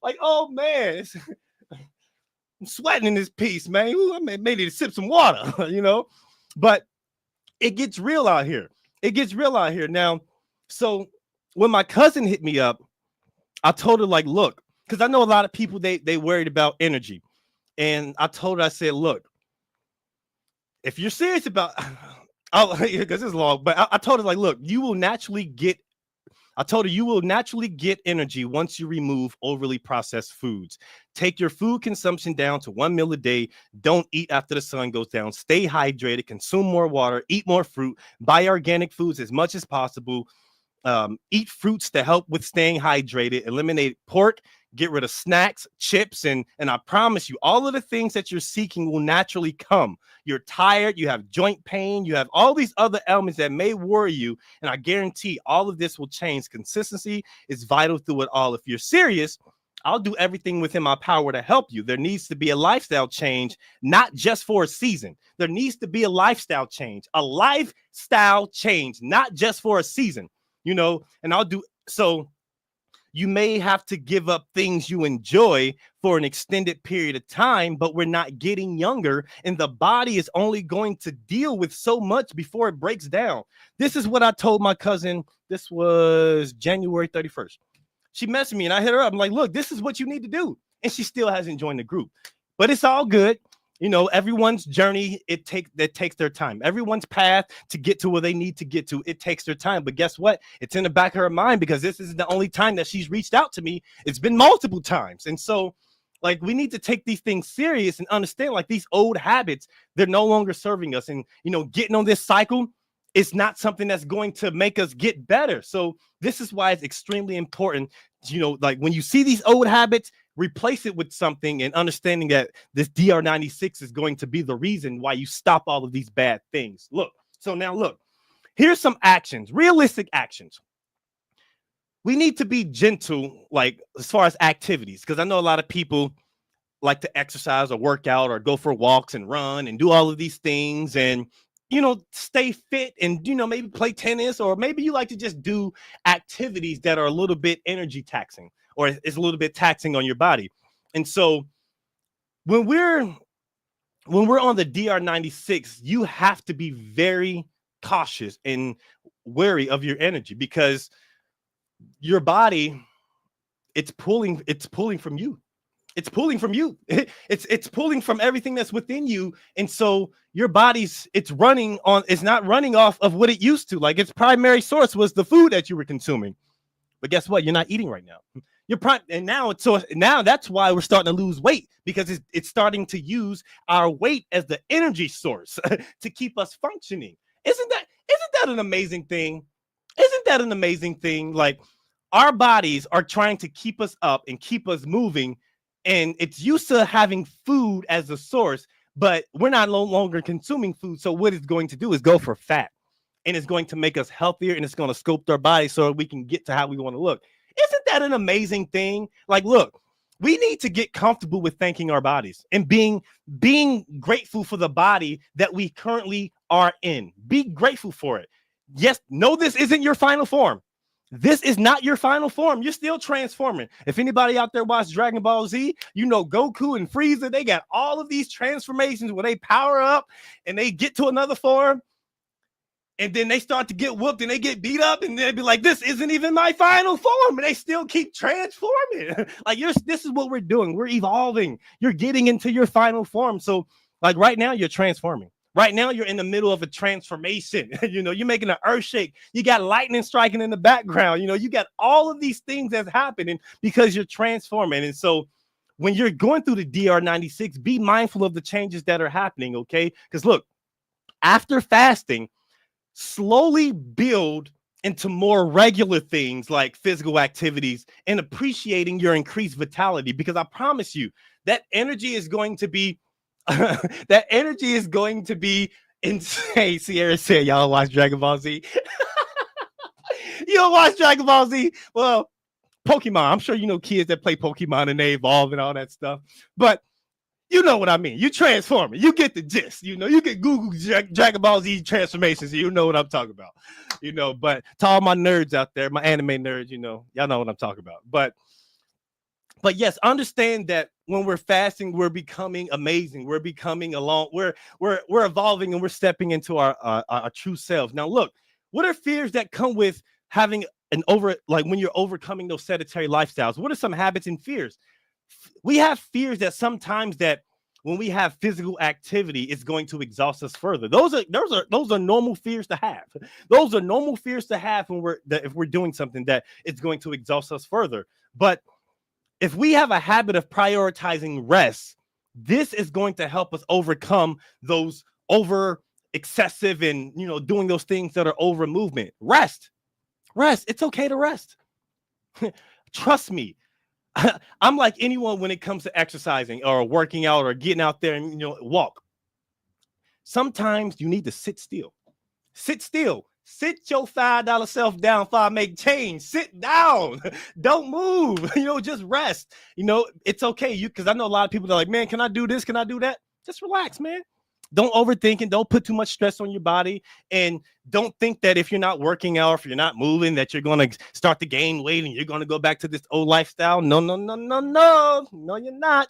Like, oh man, I'm sweating in this piece, man. Ooh, I may need to sip some water, But it gets real out here. Now. So when my cousin hit me up, I told her, like, look, because I know a lot of people they worried about energy, and I told her, I said, look, if you're serious about, because it's long, but I told her, like, look, you will naturally get energy once you remove overly processed foods. Take your food consumption down to 1 meal a day. Don't eat after the sun goes down. Stay hydrated. Consume more water. Eat more fruit. Buy organic foods as much as possible. Eat fruits to help with staying hydrated. Eliminate pork. Get rid of snacks, chips, and I promise you, all of the things that you're seeking will naturally come. You're tired, you have joint pain, you have all these other elements that may worry you, and I guarantee all of this will change. Consistency is vital through it all. If you're serious, I'll do everything within my power to help you. There needs to be a lifestyle change, not just for a season. There needs to be a lifestyle change, not just for a season, and I'll do so. You may have to give up things you enjoy for an extended period of time, but we're not getting younger, and the body is only going to deal with so much before it breaks down. This is what I told my cousin. This was January 31st. She messaged me and I hit her up. I'm like, look, this is what you need to do. And she still hasn't joined the group, but it's all good. Everyone's journey, it takes their time. Everyone's path to get to where they need to get to, it takes their time. But guess what? It's in the back of her mind because this isn't the only time that she's reached out to me. It's been multiple times. And so, like, we need to take these things serious and understand, like, these old habits, they're no longer serving us. And, getting on this cycle, it's not something that's going to make us get better. So this is why it's extremely important, like, when you see these old habits, replace it with something and understanding that this DR96 is going to be the reason why you stop all of these bad things. Look, here's some actions, realistic actions. We need to be gentle, like, as far as activities, because I know a lot of people like to exercise or work out or go for walks and run and do all of these things. And stay fit and, maybe play tennis, or maybe you like to just do activities that are a little bit energy taxing, or it's a little bit taxing on your body. And so when we're on the DR96, you have to be very cautious and wary of your energy, because your body, it's pulling from you. It's pulling from you. It's pulling from everything that's within you. And so your body's it's not running off of what it used to. Like, its primary source was the food that you were consuming. But guess what? You're not eating right now. And now that's why we're starting to lose weight, because it's starting to use our weight as the energy source to keep us functioning. Isn't that an amazing thing? Isn't that an amazing thing? Like, our bodies are trying to keep us up and keep us moving, and it's used to having food as a source, but we're not no longer consuming food. So what it's going to do is go for fat, and it's going to make us healthier, and it's going to sculpt our body so we can get to how we want to look. Isn't that an amazing thing? Like, look, we need to get comfortable with thanking our bodies and being grateful for the body that we currently are in. Be grateful for it. Yes, no, this isn't your final form. This is not your final form. You're still transforming. If anybody out there watched Dragon Ball Z, Goku and Frieza, they got all of these transformations where they power up and they get to another form, and then they start to get whooped and they get beat up, and they'll be like, this isn't even my final form, and they still keep transforming. Like, this is what we're doing. We're evolving. You're getting into your final form. So, like, right now, you're transforming. Right now, you're in the middle of a transformation. You're making an earth shake. You got lightning striking in the background. You got all of these things that's happening because you're transforming. And so when you're going through the DR96, be mindful of the changes that are happening, okay? Because look, after fasting, slowly build into more regular things like physical activities and appreciating your increased vitality, because I promise you that energy is going to be insane. Sierra said, y'all watch Dragon Ball Z. You don't watch Dragon Ball Z? Well, Pokemon. I'm sure kids that play Pokemon and they evolve and all that stuff. But you know what I mean. You transform it. You get the gist. You can Google Dragon Ball Z transformations. You know what I'm talking about. But to all my nerds out there, my anime nerds, y'all know what I'm talking about. But yes, understand that when we're fasting, we're becoming amazing. We're becoming we're evolving, and we're stepping into our true selves. Now, look, what are fears that come with having when you're overcoming those sedentary lifestyles? What are some habits and fears? We have fears that sometimes that when we have physical activity, it's going to exhaust us further. Those are normal fears to have. Those are normal fears to have if we're doing something that it's going to exhaust us further. But if we have a habit of prioritizing rest, this is going to help us overcome those over excessive and, doing those things that are over movement. Rest. It's okay to rest. Trust me. I'm like anyone when it comes to exercising or working out or getting out there and, walk. Sometimes you need to sit still. Sit still. Sit your $5 self down before I make change. Sit down. Don't move. Just rest. It's okay. Because I know a lot of people that are like, man, can I do this? Can I do that? Just relax, man. Don't overthink and don't put too much stress on your body. And don't think that if you're not working out, if you're not moving, that you're going to start to gain weight and you're going to go back to this old lifestyle. No, you're not.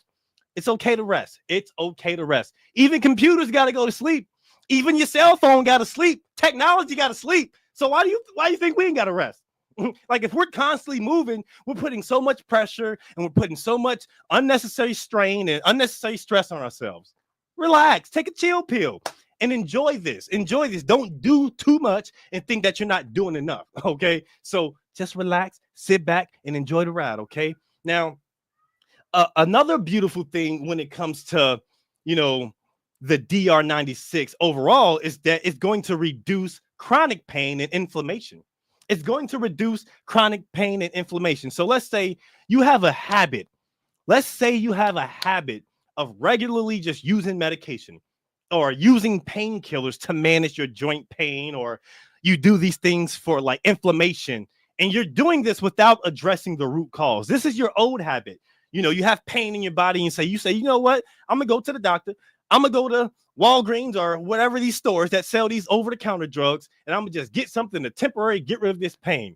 It's okay to rest. It's okay to rest. Even computers got to go to sleep. Even your cell phone got to sleep. Technology got to sleep. So why do you think we ain't got to rest? Like, if we're constantly moving, we're putting so much pressure and we're putting so much unnecessary strain and unnecessary stress on ourselves. Relax, take a chill pill and enjoy this. Don't do too much and think that you're not doing enough. Okay. So just relax, sit back and enjoy the ride. Okay. Now, another beautiful thing when it comes to, the DR96 overall is that it's going to reduce chronic pain and inflammation. It's going to reduce chronic pain and inflammation. So let's say you have a habit. Of regularly just using medication or using painkillers to manage your joint pain, or you do these things for like inflammation, and you're doing this without addressing the root cause. This is your old habit. You have pain in your body and you say, you know what? I'm going to go to the doctor. I'm gonna go to Walgreens or whatever these stores that sell these over-the-counter drugs, and I'm gonna just get something to temporarily get rid of this pain.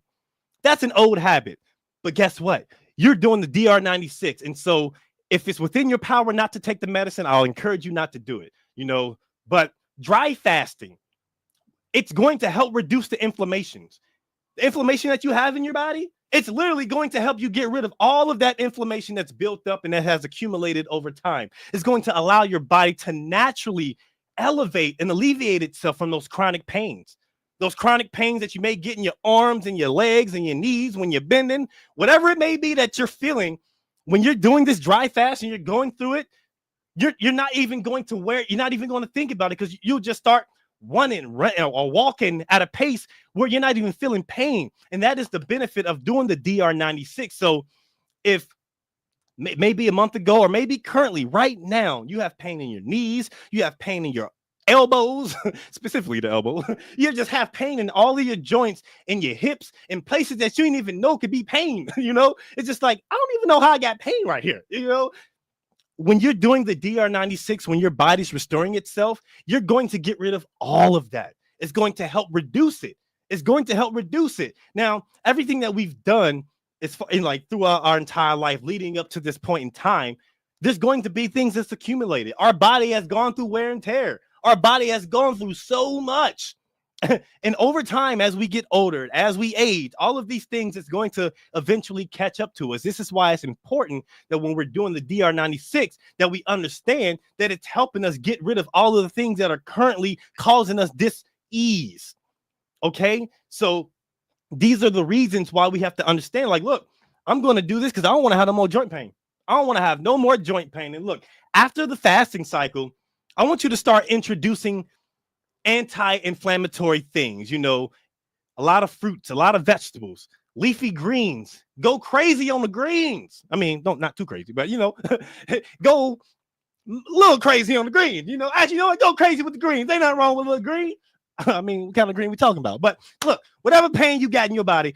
That's an old habit. But guess what? You're doing the DR96. And so if it's within your power not to take the medicine, I'll encourage you not to do it, But dry fasting, it's going to help reduce the inflammations. The inflammation that you have in your body, it's literally going to help you get rid of all of that inflammation that's built up and that has accumulated over time. It's going to allow your body to naturally elevate and alleviate itself from those chronic pains. Those chronic pains that you may get in your arms and your legs and your knees when you're bending, whatever it may be that you're feeling, when you're doing this dry fast and you're going through it, you're not even going to you're not even going to think about it, because you'll just start running or walking at a pace where you're not even feeling pain. And that is the benefit of doing the DR96. So if maybe a month ago or maybe currently right now you have pain in your knees, you have pain in your elbows, specifically the elbow, you just have pain in all of your joints and your hips and places that you didn't even know could be pain. It's just like, I don't even know how I got pain right here. When you're doing the DR96, when your body's restoring itself, you're going to get rid of all of that. It's going to help reduce it. Now, everything that we've done is throughout our entire life leading up to this point in time, there's going to be things that's accumulated. Our body has gone through wear and tear. Our body has gone through so much. And over time, as we get older, as we age, all of these things is going to eventually catch up to us. This is why it's important that when we're doing the DR96, that we understand that it's helping us get rid of all of the things that are currently causing us dis-ease. Okay? So these are the reasons why we have to understand, look, I'm going to do this because I don't want to have no more joint pain. I don't want to have no more joint pain. And look, after the fasting cycle, I want you to start introducing anti-inflammatory things, a lot of fruits, a lot of vegetables, leafy greens. Go crazy on the greens. I mean, not too crazy, but go a little crazy on the greens. Actually, go crazy with the greens. Ain't nothing wrong with a little green. I mean, what kind of green we talking about? But look, whatever pain you got in your body,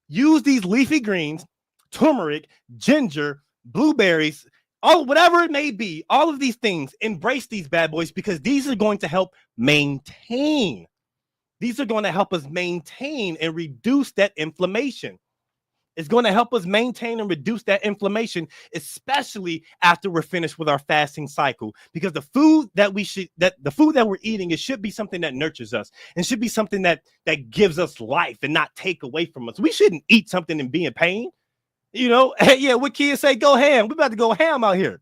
use these leafy greens, turmeric, ginger, blueberries, whatever it may be, all of these things, embrace these bad boys, because these are going to help maintain. These are going to help us maintain and reduce that inflammation. It's going to help us maintain and reduce that inflammation, especially after we're finished with our fasting cycle, because the food that we're eating, it should be something that nurtures us and should be something that gives us life and not take away from us. We shouldn't eat something and be in pain. Yeah, what kids say, go ham. We about to go ham out here.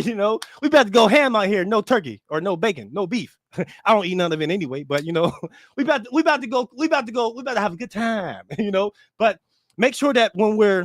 We about to go ham out here. No turkey or no bacon, no beef. I don't eat none of it anyway, but we about to have a good time, But make sure that when we're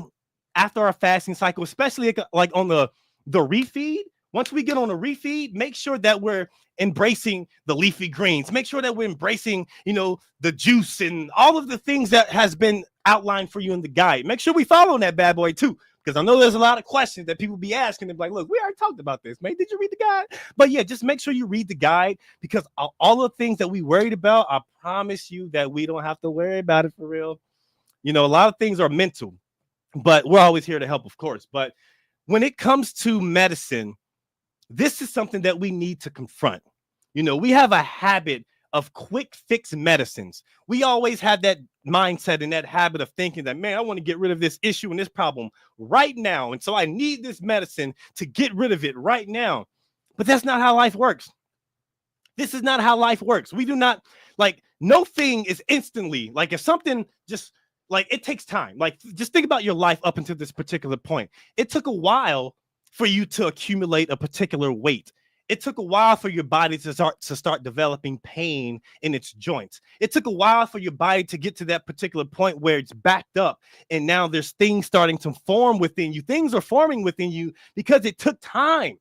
after our fasting cycle, especially like on the refeed, once we get on the refeed, make sure that we're embracing the leafy greens. Make sure that we're embracing, the juice and all of the things that has been outlined for you in the guide. Make sure we follow that bad boy too, because I know there's a lot of questions that people be asking. They're like, look, we already talked about this, man. Did you read the guide? But yeah, just make sure you read the guide, because all the things that we worried about, I promise you that we don't have to worry about it for real. A lot of things are mental, but we're always here to help, of course. But when it comes to medicine, this is something that we need to confront. We have a habit of quick fix medicines. We always have that mindset and that habit of thinking that, man, I want to get rid of this issue and this problem right now. And so I need this medicine to get rid of it right now. But that's not how life works. This is not how life works. We do not, no thing is instantly, if something just, it takes time. Just think about your life up until this particular point. It took a while for you to accumulate a particular weight. It took a while for your body to start developing pain in its joints. It took a while for your body to get to that particular point where it's backed up, and now there's things starting to form within you. Things are forming within you because it took time.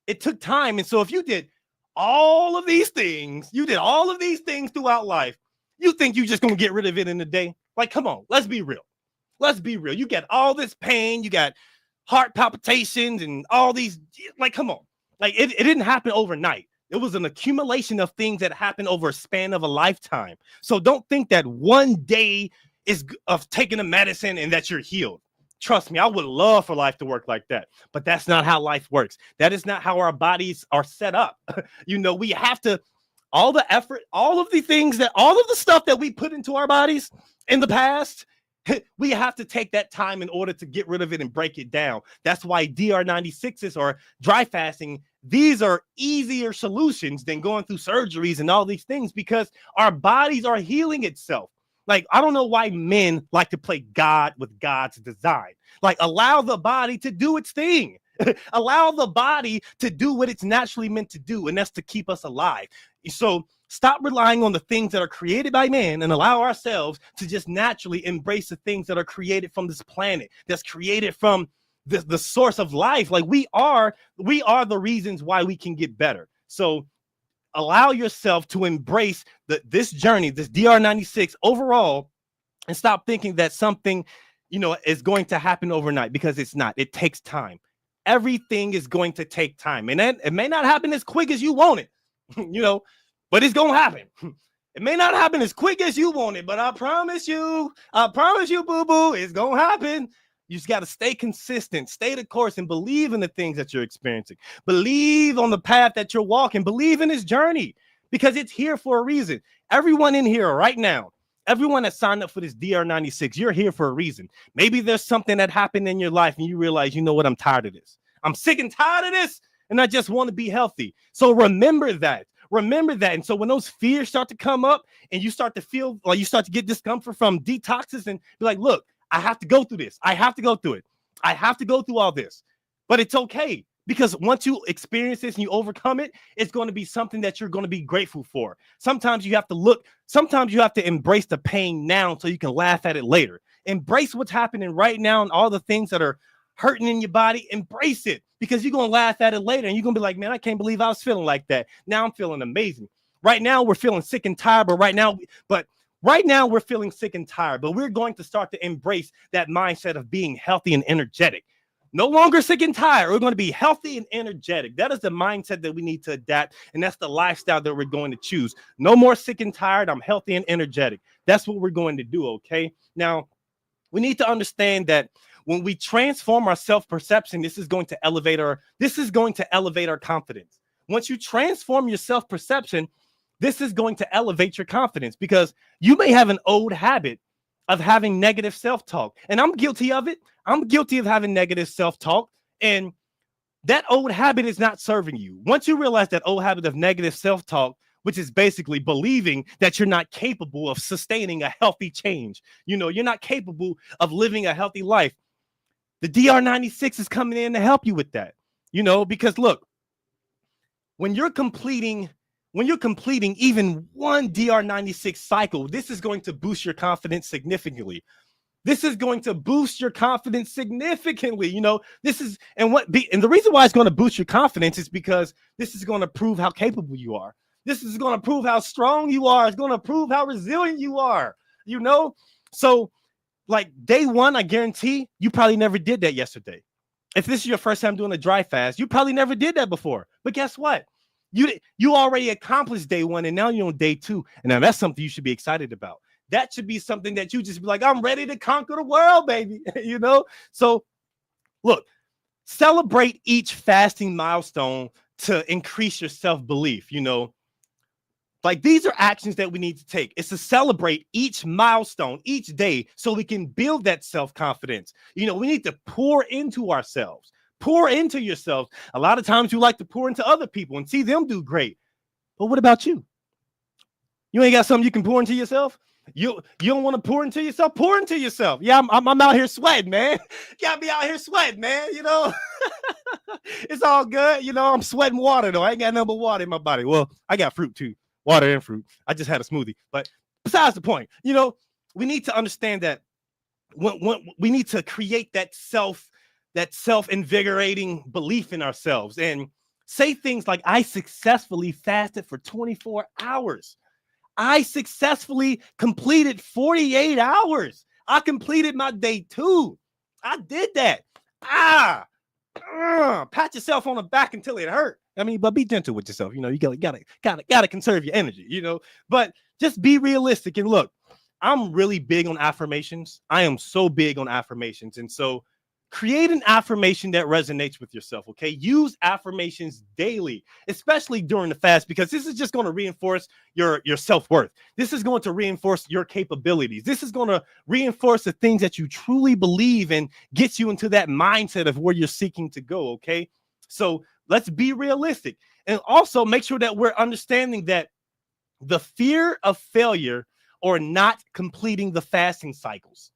It took time. And so if you did all of these things, throughout life, you think you're just going to get rid of it in a day? Come on, let's be real. You got all this pain, you got heart palpitations and all these, come on. It didn't happen overnight. It was an accumulation of things that happened over a span of a lifetime. So don't think that one day is of taking a medicine and that you're healed. Trust me, I would love for life to work like that, but that's not how life works. That is not how our bodies are set up. We have to, all the effort, all of the stuff that we put into our bodies in the past, we have to take that time in order to get rid of it and break it down. That's why DR96s or dry fasting, these are easier solutions than going through surgeries and all these things, because our bodies are healing itself. Like, I don't know why men like to play God with God's design. Like, allow the body to do its thing. Allow the body to do what it's naturally meant to do, and that's to keep us alive. So stop relying on the things that are created by man and allow ourselves to just naturally embrace the things that are created from this planet, that's created from the source of life. Like, we are the reasons why we can get better. So allow yourself to embrace this journey, this DR96 overall, and stop thinking that something, is going to happen overnight, because it's not. It takes time. Everything is going to take time, and it may not happen as quick as you want it, but it's going to happen. It may not happen as quick as you want it, but I promise you, boo-boo, it's going to happen. You just got to stay consistent, stay the course, and believe in the things that you're experiencing. Believe on the path that you're walking. Believe in this journey, because it's here for a reason. Everyone in here right now, everyone that signed up for this DR96, you're here for a reason. Maybe there's something that happened in your life and you realize, you know what, I'm tired of this. I'm sick and tired of this, and I just want to be healthy. So remember that. And so when those fears start to come up and you start to feel like you start to get discomfort from detoxes, and be like, look, I have to go through this. I have to go through it. I have to go through all this. But it's okay, because once you experience this and you overcome it, it's going to be something that you're going to be grateful for. Sometimes you have to embrace the pain now so you can laugh at it later. Embrace what's happening right now and all the things that are hurting in your body. Embrace it, because you're going to laugh at it later and you're going to be like, man, I can't believe I was feeling like that. Now I'm feeling amazing. Right now we're feeling sick and tired, but right now we're feeling sick and tired, but we're going to start to embrace that mindset of being healthy and energetic. No longer sick and tired. We're going to be healthy and energetic. That is the mindset that we need to adapt, and that's the lifestyle that we're going to choose. No more sick and tired. I'm healthy and energetic. That's what we're going to do, okay? Now, we need to understand that when we transform our self-perception, this is going to elevate our confidence. Once you transform your self-perception, this is going to elevate your confidence, because you may have an old habit of having negative self-talk. And I'm guilty of it. I'm guilty of having negative self-talk. And that old habit is not serving you. Once you realize that old habit of negative self-talk, which is basically believing that you're not capable of sustaining a healthy change, you're not capable of living a healthy life, the DR96 is coming in to help you with that. Because look, when you're completing even one DR96 cycle, this is going to boost your confidence significantly. And the reason why it's going to boost your confidence is because this is going to prove how capable you are. This is going to prove how strong you are. It's going to prove how resilient you are, So like day one, I guarantee you probably never did that yesterday. If this is your first time doing a dry fast, you probably never did that before. But guess what? You already accomplished day one, and now you're on day two. And now that's something you should be excited about. That should be something that you just be like, I'm ready to conquer the world, baby. So look, celebrate each fasting milestone to increase your self-belief. Like, these are actions that we need to take. It's to celebrate each milestone, each day, so we can build that self-confidence. We need to pour into ourselves. Pour into yourselves. A lot of times you like to pour into other people and see them do great. But what about you? You ain't got something you can pour into yourself? You don't want to pour into yourself? Pour into yourself. Yeah, I'm out here sweating, man. Got me out here sweating, man. It's all good. I'm sweating water, though. I ain't got nothing but water in my body. Well, I got fruit, too. Water and fruit. I just had a smoothie. But besides the point, we need to understand that when we need to create that self-invigorating belief in ourselves and say things like, I successfully fasted for 24 hours. I successfully completed 48 hours. I completed my day 2. I did that. Pat yourself on the back until it hurt. But be gentle with yourself. You gotta conserve your energy, but just be realistic. And look, I'm really big on affirmations. I am so big on affirmations. And so create an affirmation that resonates with yourself. Okay. Use affirmations daily, especially during the fast, because this is just going to reinforce your self-worth. This is going to reinforce your capabilities. This is going to reinforce the things that you truly believe and get you into that mindset of where you're seeking to go. Okay. So let's be realistic, and also make sure that we're understanding that the fear of failure or not completing the fasting cycles.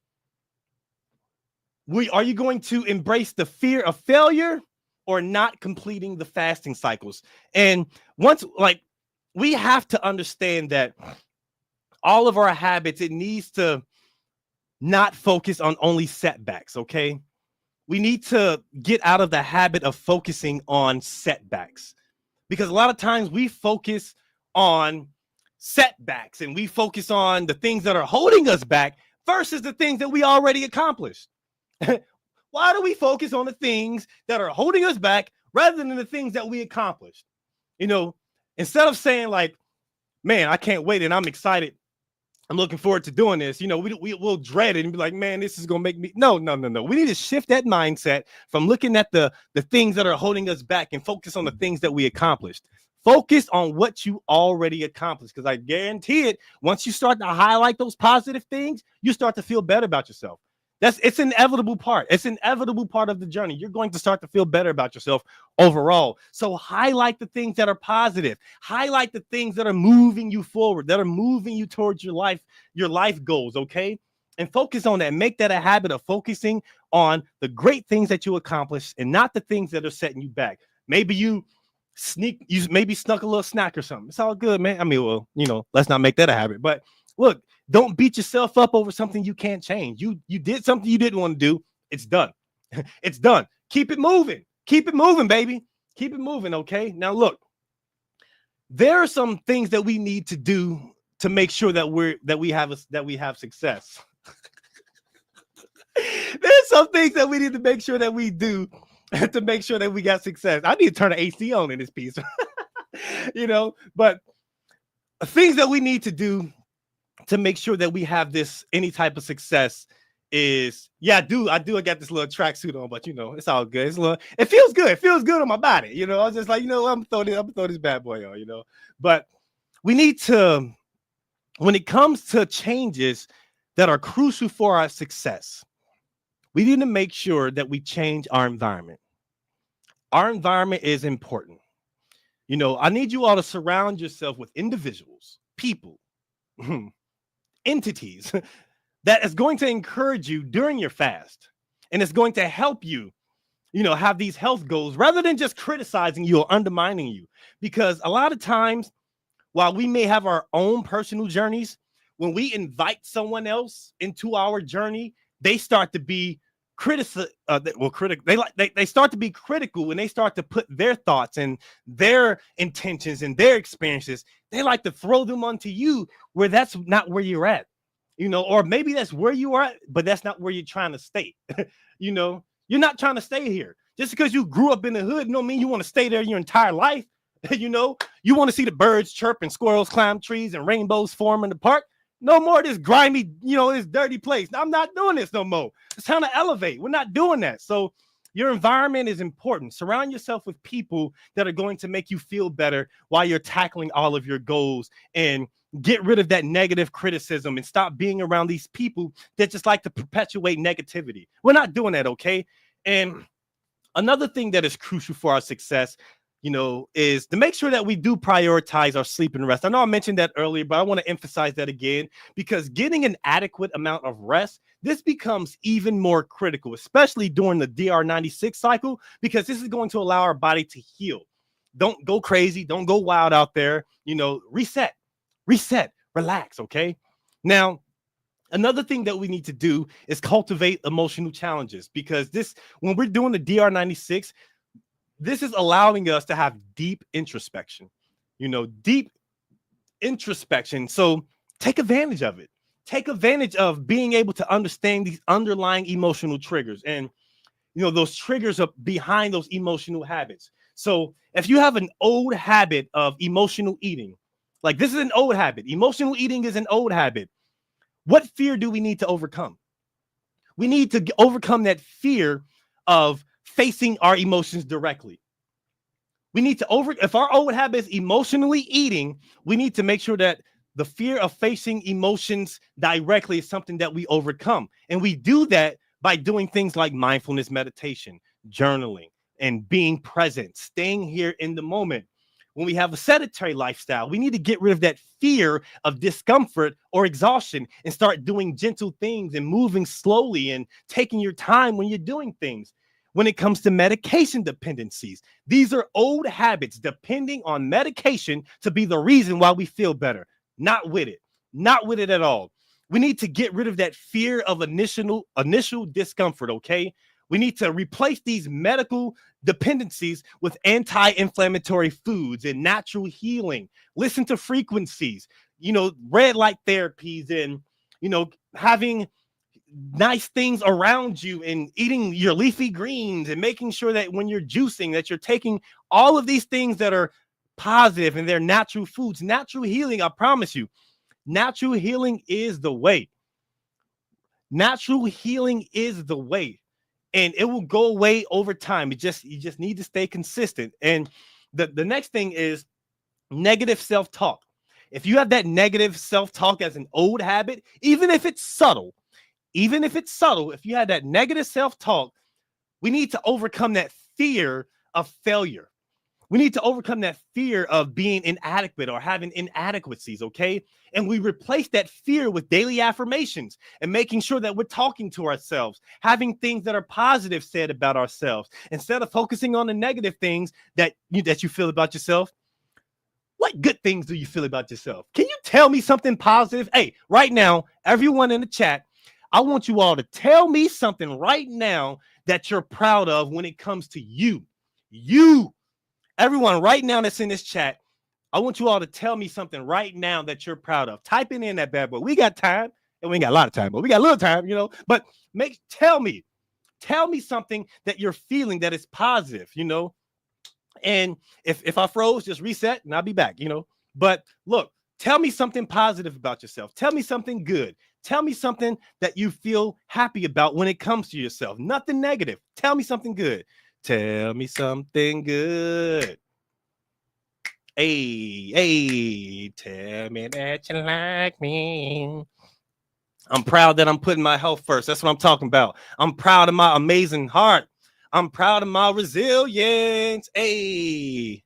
Are you going to embrace the fear of failure or not completing the fasting cycles? And once, like, we have to understand that all of our habits, it needs to not focus on only setbacks. Okay. We need to get out of the habit of focusing on setbacks, because a lot of times we focus on setbacks and we focus on the things that are holding us back versus the things that we already accomplished. Why do we focus on the things that are holding us back rather than the things that we accomplished? Instead of saying like, man, I can't wait and I'm excited, I'm looking forward to doing this, we'll dread it and be like, man, this is going to make me. No. We need to shift that mindset from looking at the things that are holding us back and focus on the things that we accomplished. Focus on what you already accomplished, because I guarantee it, once you start to highlight those positive things, you start to feel better about yourself. It's an inevitable part. It's an inevitable part of the journey. You're going to start to feel better about yourself overall. So highlight the things that are positive. Highlight the things that are moving you forward, that are moving you towards your life goals, okay? And focus on that. Make that a habit of focusing on the great things that you accomplished and not the things that are setting you back. Maybe you maybe snuck a little snack or something. It's all good, man. I mean, well, let's not make that a habit. But look, don't beat yourself up over something you can't change. You did something you didn't want to do. It's done. It's done. Keep it moving. Keep it moving, baby. Keep it moving, okay? Now, look, there are some things that we need to do to make sure that we have success. There's some things that we need to make sure that we do to make sure that we got success. I need to turn the AC on in this piece. But things that we need to do to make sure that we have any type of success is, I got this little tracksuit on, but it's all good. It feels good. It feels good on my body. I was just like, I'm gonna throw this bad boy on, But we need to, when it comes to changes that are crucial for our success, we need to make sure that we change our environment. Our environment is important. I need you all to surround yourself with individuals, people, entities that is going to encourage you during your fast, and it's going to help you, have these health goals rather than just criticizing you or undermining you. Because a lot of times, while we may have our own personal journeys, when we invite someone else into our journey, they start to be they start to be critical when they start to put their thoughts and their intentions and their experiences. They like to throw them onto you where that's not where you're at, or maybe that's where you are at, but that's not where you're trying to stay. You're not trying to stay here. Just because you grew up in the hood, don't mean you want to stay there your entire life. You want to see the birds chirp and squirrels climb trees and rainbows form in the park. No more of this grimy, this dirty place. I'm not doing this no more. It's time to elevate. We're not doing that. So your environment is important. Surround yourself with people that are going to make you feel better while you're tackling all of your goals, and get rid of that negative criticism and stop being around these people that just like to perpetuate negativity. We're not doing that, okay? And another thing that is crucial for our success, is to make sure that we do prioritize our sleep and rest. I know I mentioned that earlier, but I want to emphasize that again, because getting an adequate amount of rest, this becomes even more critical, especially during the DR96 cycle, because this is going to allow our body to heal. Don't go crazy. Don't go wild out there. Reset, relax. Okay. Now, another thing that we need to do is cultivate emotional challenges, because when we're doing the DR96, this is allowing us to have deep introspection, So take advantage of it. Take advantage of being able to understand these underlying emotional triggers and, those triggers are behind those emotional habits. So if you have an old habit of emotional eating, like this is an old habit, emotional eating is an old habit. What fear do we need to overcome? We need to overcome that fear of facing our emotions directly. We need to if our old habit is emotionally eating, we need to make sure that the fear of facing emotions directly is something that we overcome. And we do that by doing things like mindfulness meditation, journaling, and being present, staying here in the moment. When we have a sedentary lifestyle, we need to get rid of that fear of discomfort or exhaustion and start doing gentle things and moving slowly and taking your time when you're doing things. When it comes to medication dependencies, these are old habits depending on medication to be the reason why we feel better. Not with it at all. We need to get rid of that fear of initial discomfort, okay? We need to replace these medical dependencies with anti-inflammatory foods and natural healing. Listen to frequencies, red light therapies, and, having nice things around you and eating your leafy greens and making sure that when you're juicing that you're taking all of these things that are positive and they're natural foods. Natural healing, I promise you, natural healing is the way. Natural healing is the way, and it will go away over time. You just need to stay consistent. And the next thing is negative self-talk. If you have that negative self-talk as an old habit, even if it's subtle, if you have that negative self-talk, we need to overcome that fear of failure. We need to overcome that fear of being inadequate or having inadequacies, okay? And we replace that fear with daily affirmations and making sure that we're talking to ourselves, having things that are positive said about ourselves, instead of focusing on the negative things that you feel about yourself. What good things do you feel about yourself? Can you tell me something positive? Hey, right now, everyone in the chat, I want you all to tell me something right now that you're proud of when it comes to you. Everyone right now that's in this chat, I want you all to tell me something right now that you're proud of. Type it in that bad boy. We got time, and we ain't got a lot of time, but we got a little time, But tell me something that you're feeling that is positive, And if I froze, just reset and I'll be back, But look, tell me something positive about yourself. Tell me something good. Tell me something that you feel happy about when it comes to yourself. Nothing negative. Tell me something good. Tell me something good. Hey, tell me that you like me. I'm proud that I'm putting my health first. That's what I'm talking about. I'm proud of my amazing heart. I'm proud of my resilience. Hey.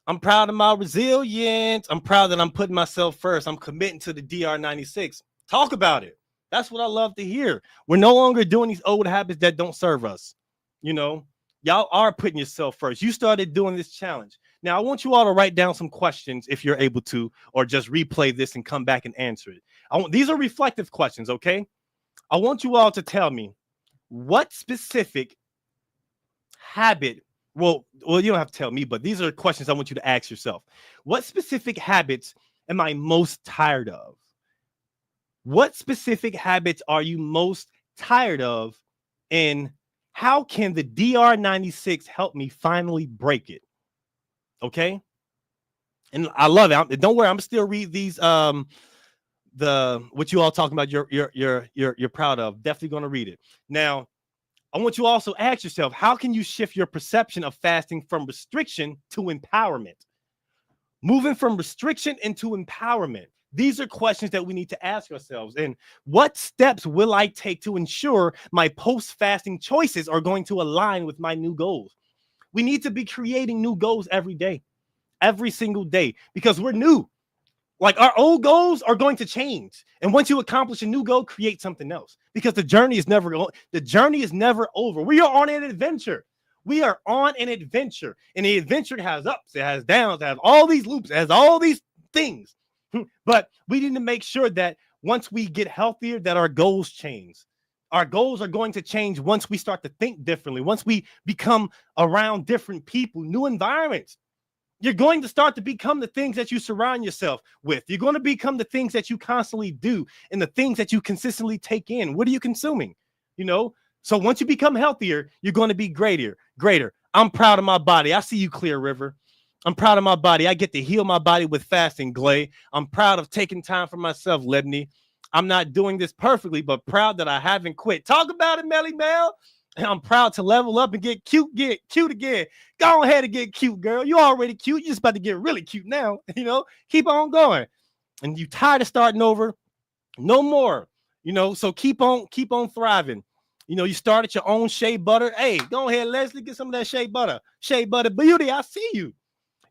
I'm proud of my resilience. I'm proud that I'm putting myself first. I'm committing to the DR96. Talk about it. That's what I love to hear. We're no longer doing these old habits that don't serve us. Y'all are putting yourself first. You started doing this challenge. Now, I want you all to write down some questions if you're able to, or just replay this and come back and answer it. These are reflective questions, okay? I want you all to tell me what specific habit. Well, you don't have to tell me, but these are questions I want you to ask yourself. What specific habits am I most tired of? What specific habits are you most tired of? And how can the DR96 help me finally break it? Okay. And I love it. Don't worry, I'm still read these what you all talking about you're proud of. Definitely going to read it. Now, I want you to also ask yourself, how can you shift your perception of fasting from restriction to empowerment? Moving from restriction into empowerment. These are questions that we need to ask ourselves. And what steps will I take to ensure my post-fasting choices are going to align with my new goals? We need to be creating new goals every day, every single day, because we're new. Like, our old goals are going to change. And once you accomplish a new goal, create something else, because the journey is never over. We are on an adventure. And the adventure has ups, it has downs, it has all these loops, it has all these things. But we need to make sure that once we get healthier, that our goals change. Our goals are going to change once we start to think differently, once we become around different people, new environments. You're going to start to become the things that you surround yourself with. You're going to become the things that you constantly do and the things that you consistently take in. What are you consuming? So once you become healthier, you're going to be greater. I'm proud of my body. I see you, Clear River. I'm proud of my body. I get to heal my body with fasting, Glay. I'm proud of taking time for myself, Lebney. I'm not doing this perfectly, but proud that I haven't quit. Talk about it, Melly Mel. I'm proud to level up and get cute again. Go ahead and get cute, girl. You already cute. You're just about to get really cute now. Keep on going. And you tired of starting over. No more. So keep on thriving. You started your own shea butter. Hey, go ahead, Leslie, get some of that shea butter. Shea butter beauty. I see you.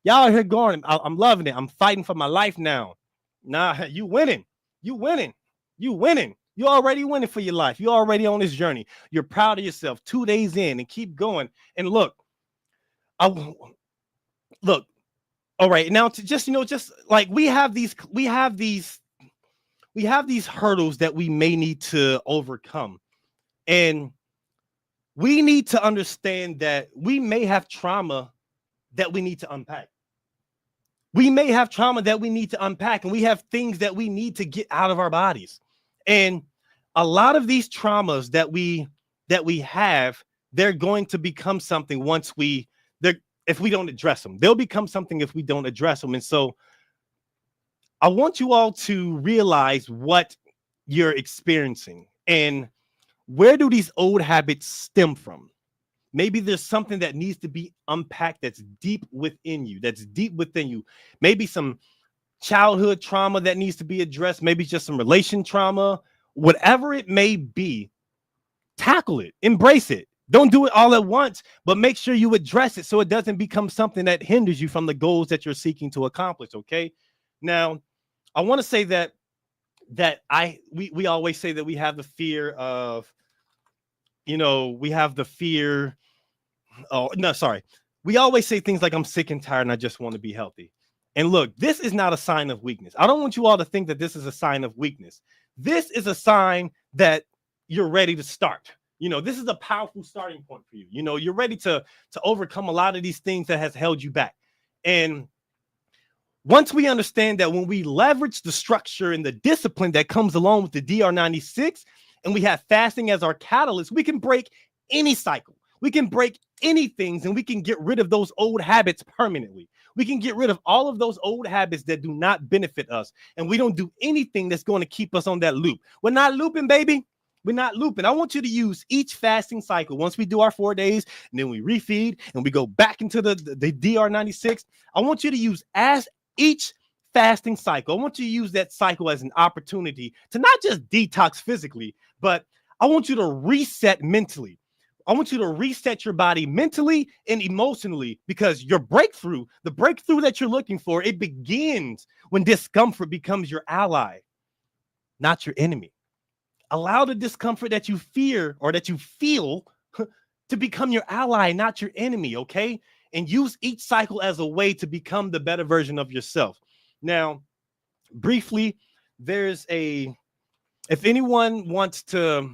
Y'all are here going. I'm loving it. I'm fighting for my life now. Nah, you winning. You winning. You winning. You're already winning for your life. You're already on this journey. You're proud of yourself 2 days in, and keep going. And look. All right. Now to just like we have these hurdles that we may need to overcome. And we need to understand that we may have trauma that we need to unpack. We may have trauma that we need to unpack, and we have things that we need to get out of our bodies. And a lot of these traumas that we have, they're going to become something if we don't address them. They'll become something if we don't address them. And so I want you all to realize what you're experiencing and where do these old habits stem from. Maybe there's something that needs to be unpacked that's deep within you. Maybe some childhood trauma that needs to be addressed. Maybe just some relation trauma. Whatever it may be, tackle it, embrace it. Don't do it all at once, but make sure you address it so it doesn't become something that hinders you from the goals that you're seeking to accomplish, okay? Now, I want to say that we always say that we have the fear of, we have the fear. Oh, no, sorry. We always say things like, I'm sick and tired and I just want to be healthy. And look, this is not a sign of weakness. I don't want you all to think that this is a sign of weakness. This is a sign that you're ready to start. This is a powerful starting point for you. You're ready to overcome a lot of these things that has held you back. And once we understand that when we leverage the structure and the discipline that comes along with the DR96, and we have fasting as our catalyst, we can break any cycle. We can break any things, and we can get rid of those old habits permanently. We can get rid of all of those old habits that do not benefit us. And we don't do anything that's going to keep us on that loop. We're not looping, baby. We're not looping. I want you to use each fasting cycle. Once we do our 4 days, and then we refeed, and we go back into the DR96. I want you to use each fasting cycle. I want you to use that cycle as an opportunity to not just detox physically, but I want you to reset mentally. I want you to reset your body mentally and emotionally, because the breakthrough that you're looking for, it begins when discomfort becomes your ally, not your enemy. Allow the discomfort that you fear or that you feel to become your ally, not your enemy, okay? And use each cycle as a way to become the better version of yourself. Now, briefly, if anyone wants to,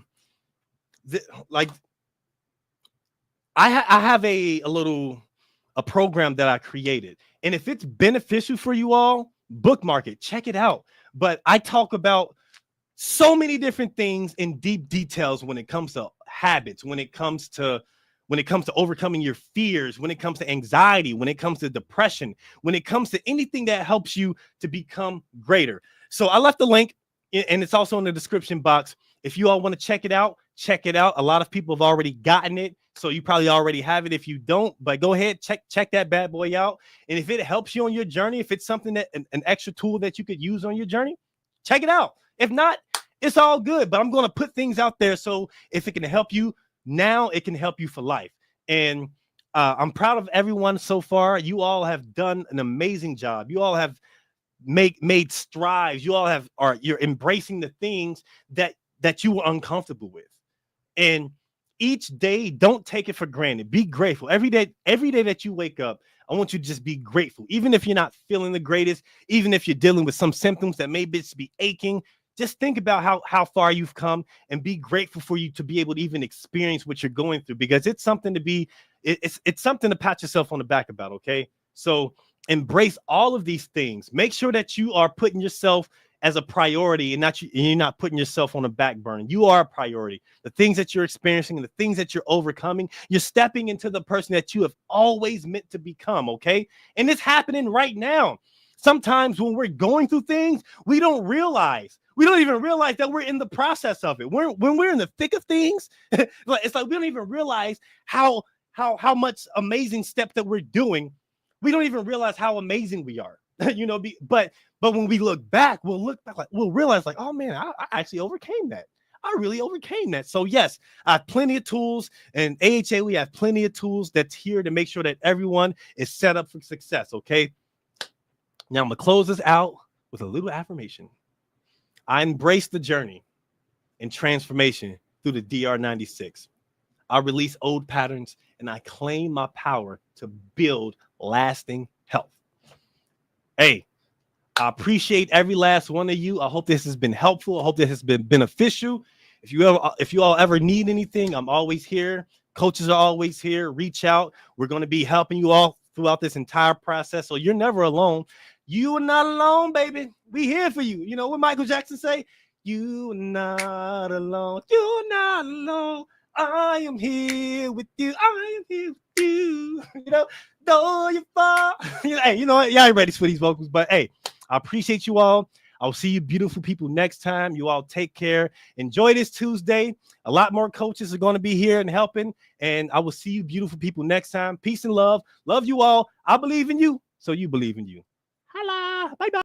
I have a program that I created, and if it's beneficial for you all, bookmark it, check it out. But I talk about so many different things in deep details when it comes to habits, when it comes to overcoming your fears, when it comes to anxiety, when it comes to depression, when it comes to anything that helps you to become greater. So I left the link, and it's also in the description box. If you all want to check it out, check it out. A lot of people have already gotten it, so you probably already have it. If you don't, but go ahead, check that bad boy out. And if it helps you on your journey, if it's something that an extra tool that you could use on your journey, check it out. If not, it's all good. But I'm going to put things out there, so if it can help you now, it can help you for life. And I'm proud of everyone so far. You all have done an amazing job. You all have made strides. You all you're embracing the things that you were uncomfortable with. And each day, don't take it for granted. Be grateful. Every day that you wake up, I want you to just be grateful. Even if you're not feeling the greatest, even if you're dealing with some symptoms that may just be aching, just think about how far you've come and be grateful for you to be able to even experience what you're going through, because it's something it's something to pat yourself on the back about. Okay. So embrace all of these things. Make sure that you are putting yourself as a priority, and you're not putting yourself on a back burner. You are a priority. The things that you're experiencing and the things that you're overcoming, you're stepping into the person that you have always meant to become. Okay. And it's happening right now. Sometimes when we're going through things, we don't realize We don't even realize that we're in the process of it. When we're in the thick of things, it's like we don't even realize how much amazing step that we're doing. We don't even realize how amazing we are. But when we look back, we'll realize like, oh man, I actually overcame that. I really overcame that. So yes, I have plenty of tools, and AHA, we have plenty of tools that's here to make sure that everyone is set up for success. Okay. Now I'm gonna close this out with a little affirmation. I embrace the journey and transformation through the DR96. I release old patterns and I claim my power to build lasting health. Hey, I appreciate every last one of you. I hope this has been helpful. I hope this has been beneficial. If you all ever need anything, I'm always here. Coaches are always here. Reach out. We're going to be helping you all throughout this entire process. So you're never alone. You are not alone, baby. We here for you. You know what Michael Jackson say? You are not alone. You're not alone. I am here with you. I am here with you. Though you fall. Hey, you know what? Y'all ain't ready for these vocals, but hey, I appreciate you all. I'll see you beautiful people next time. You all take care. Enjoy this Tuesday. A lot more coaches are going to be here and helping. And I will see you beautiful people next time. Peace and love. Love you all. I believe in you, so you believe in you. Holla. Bye-bye.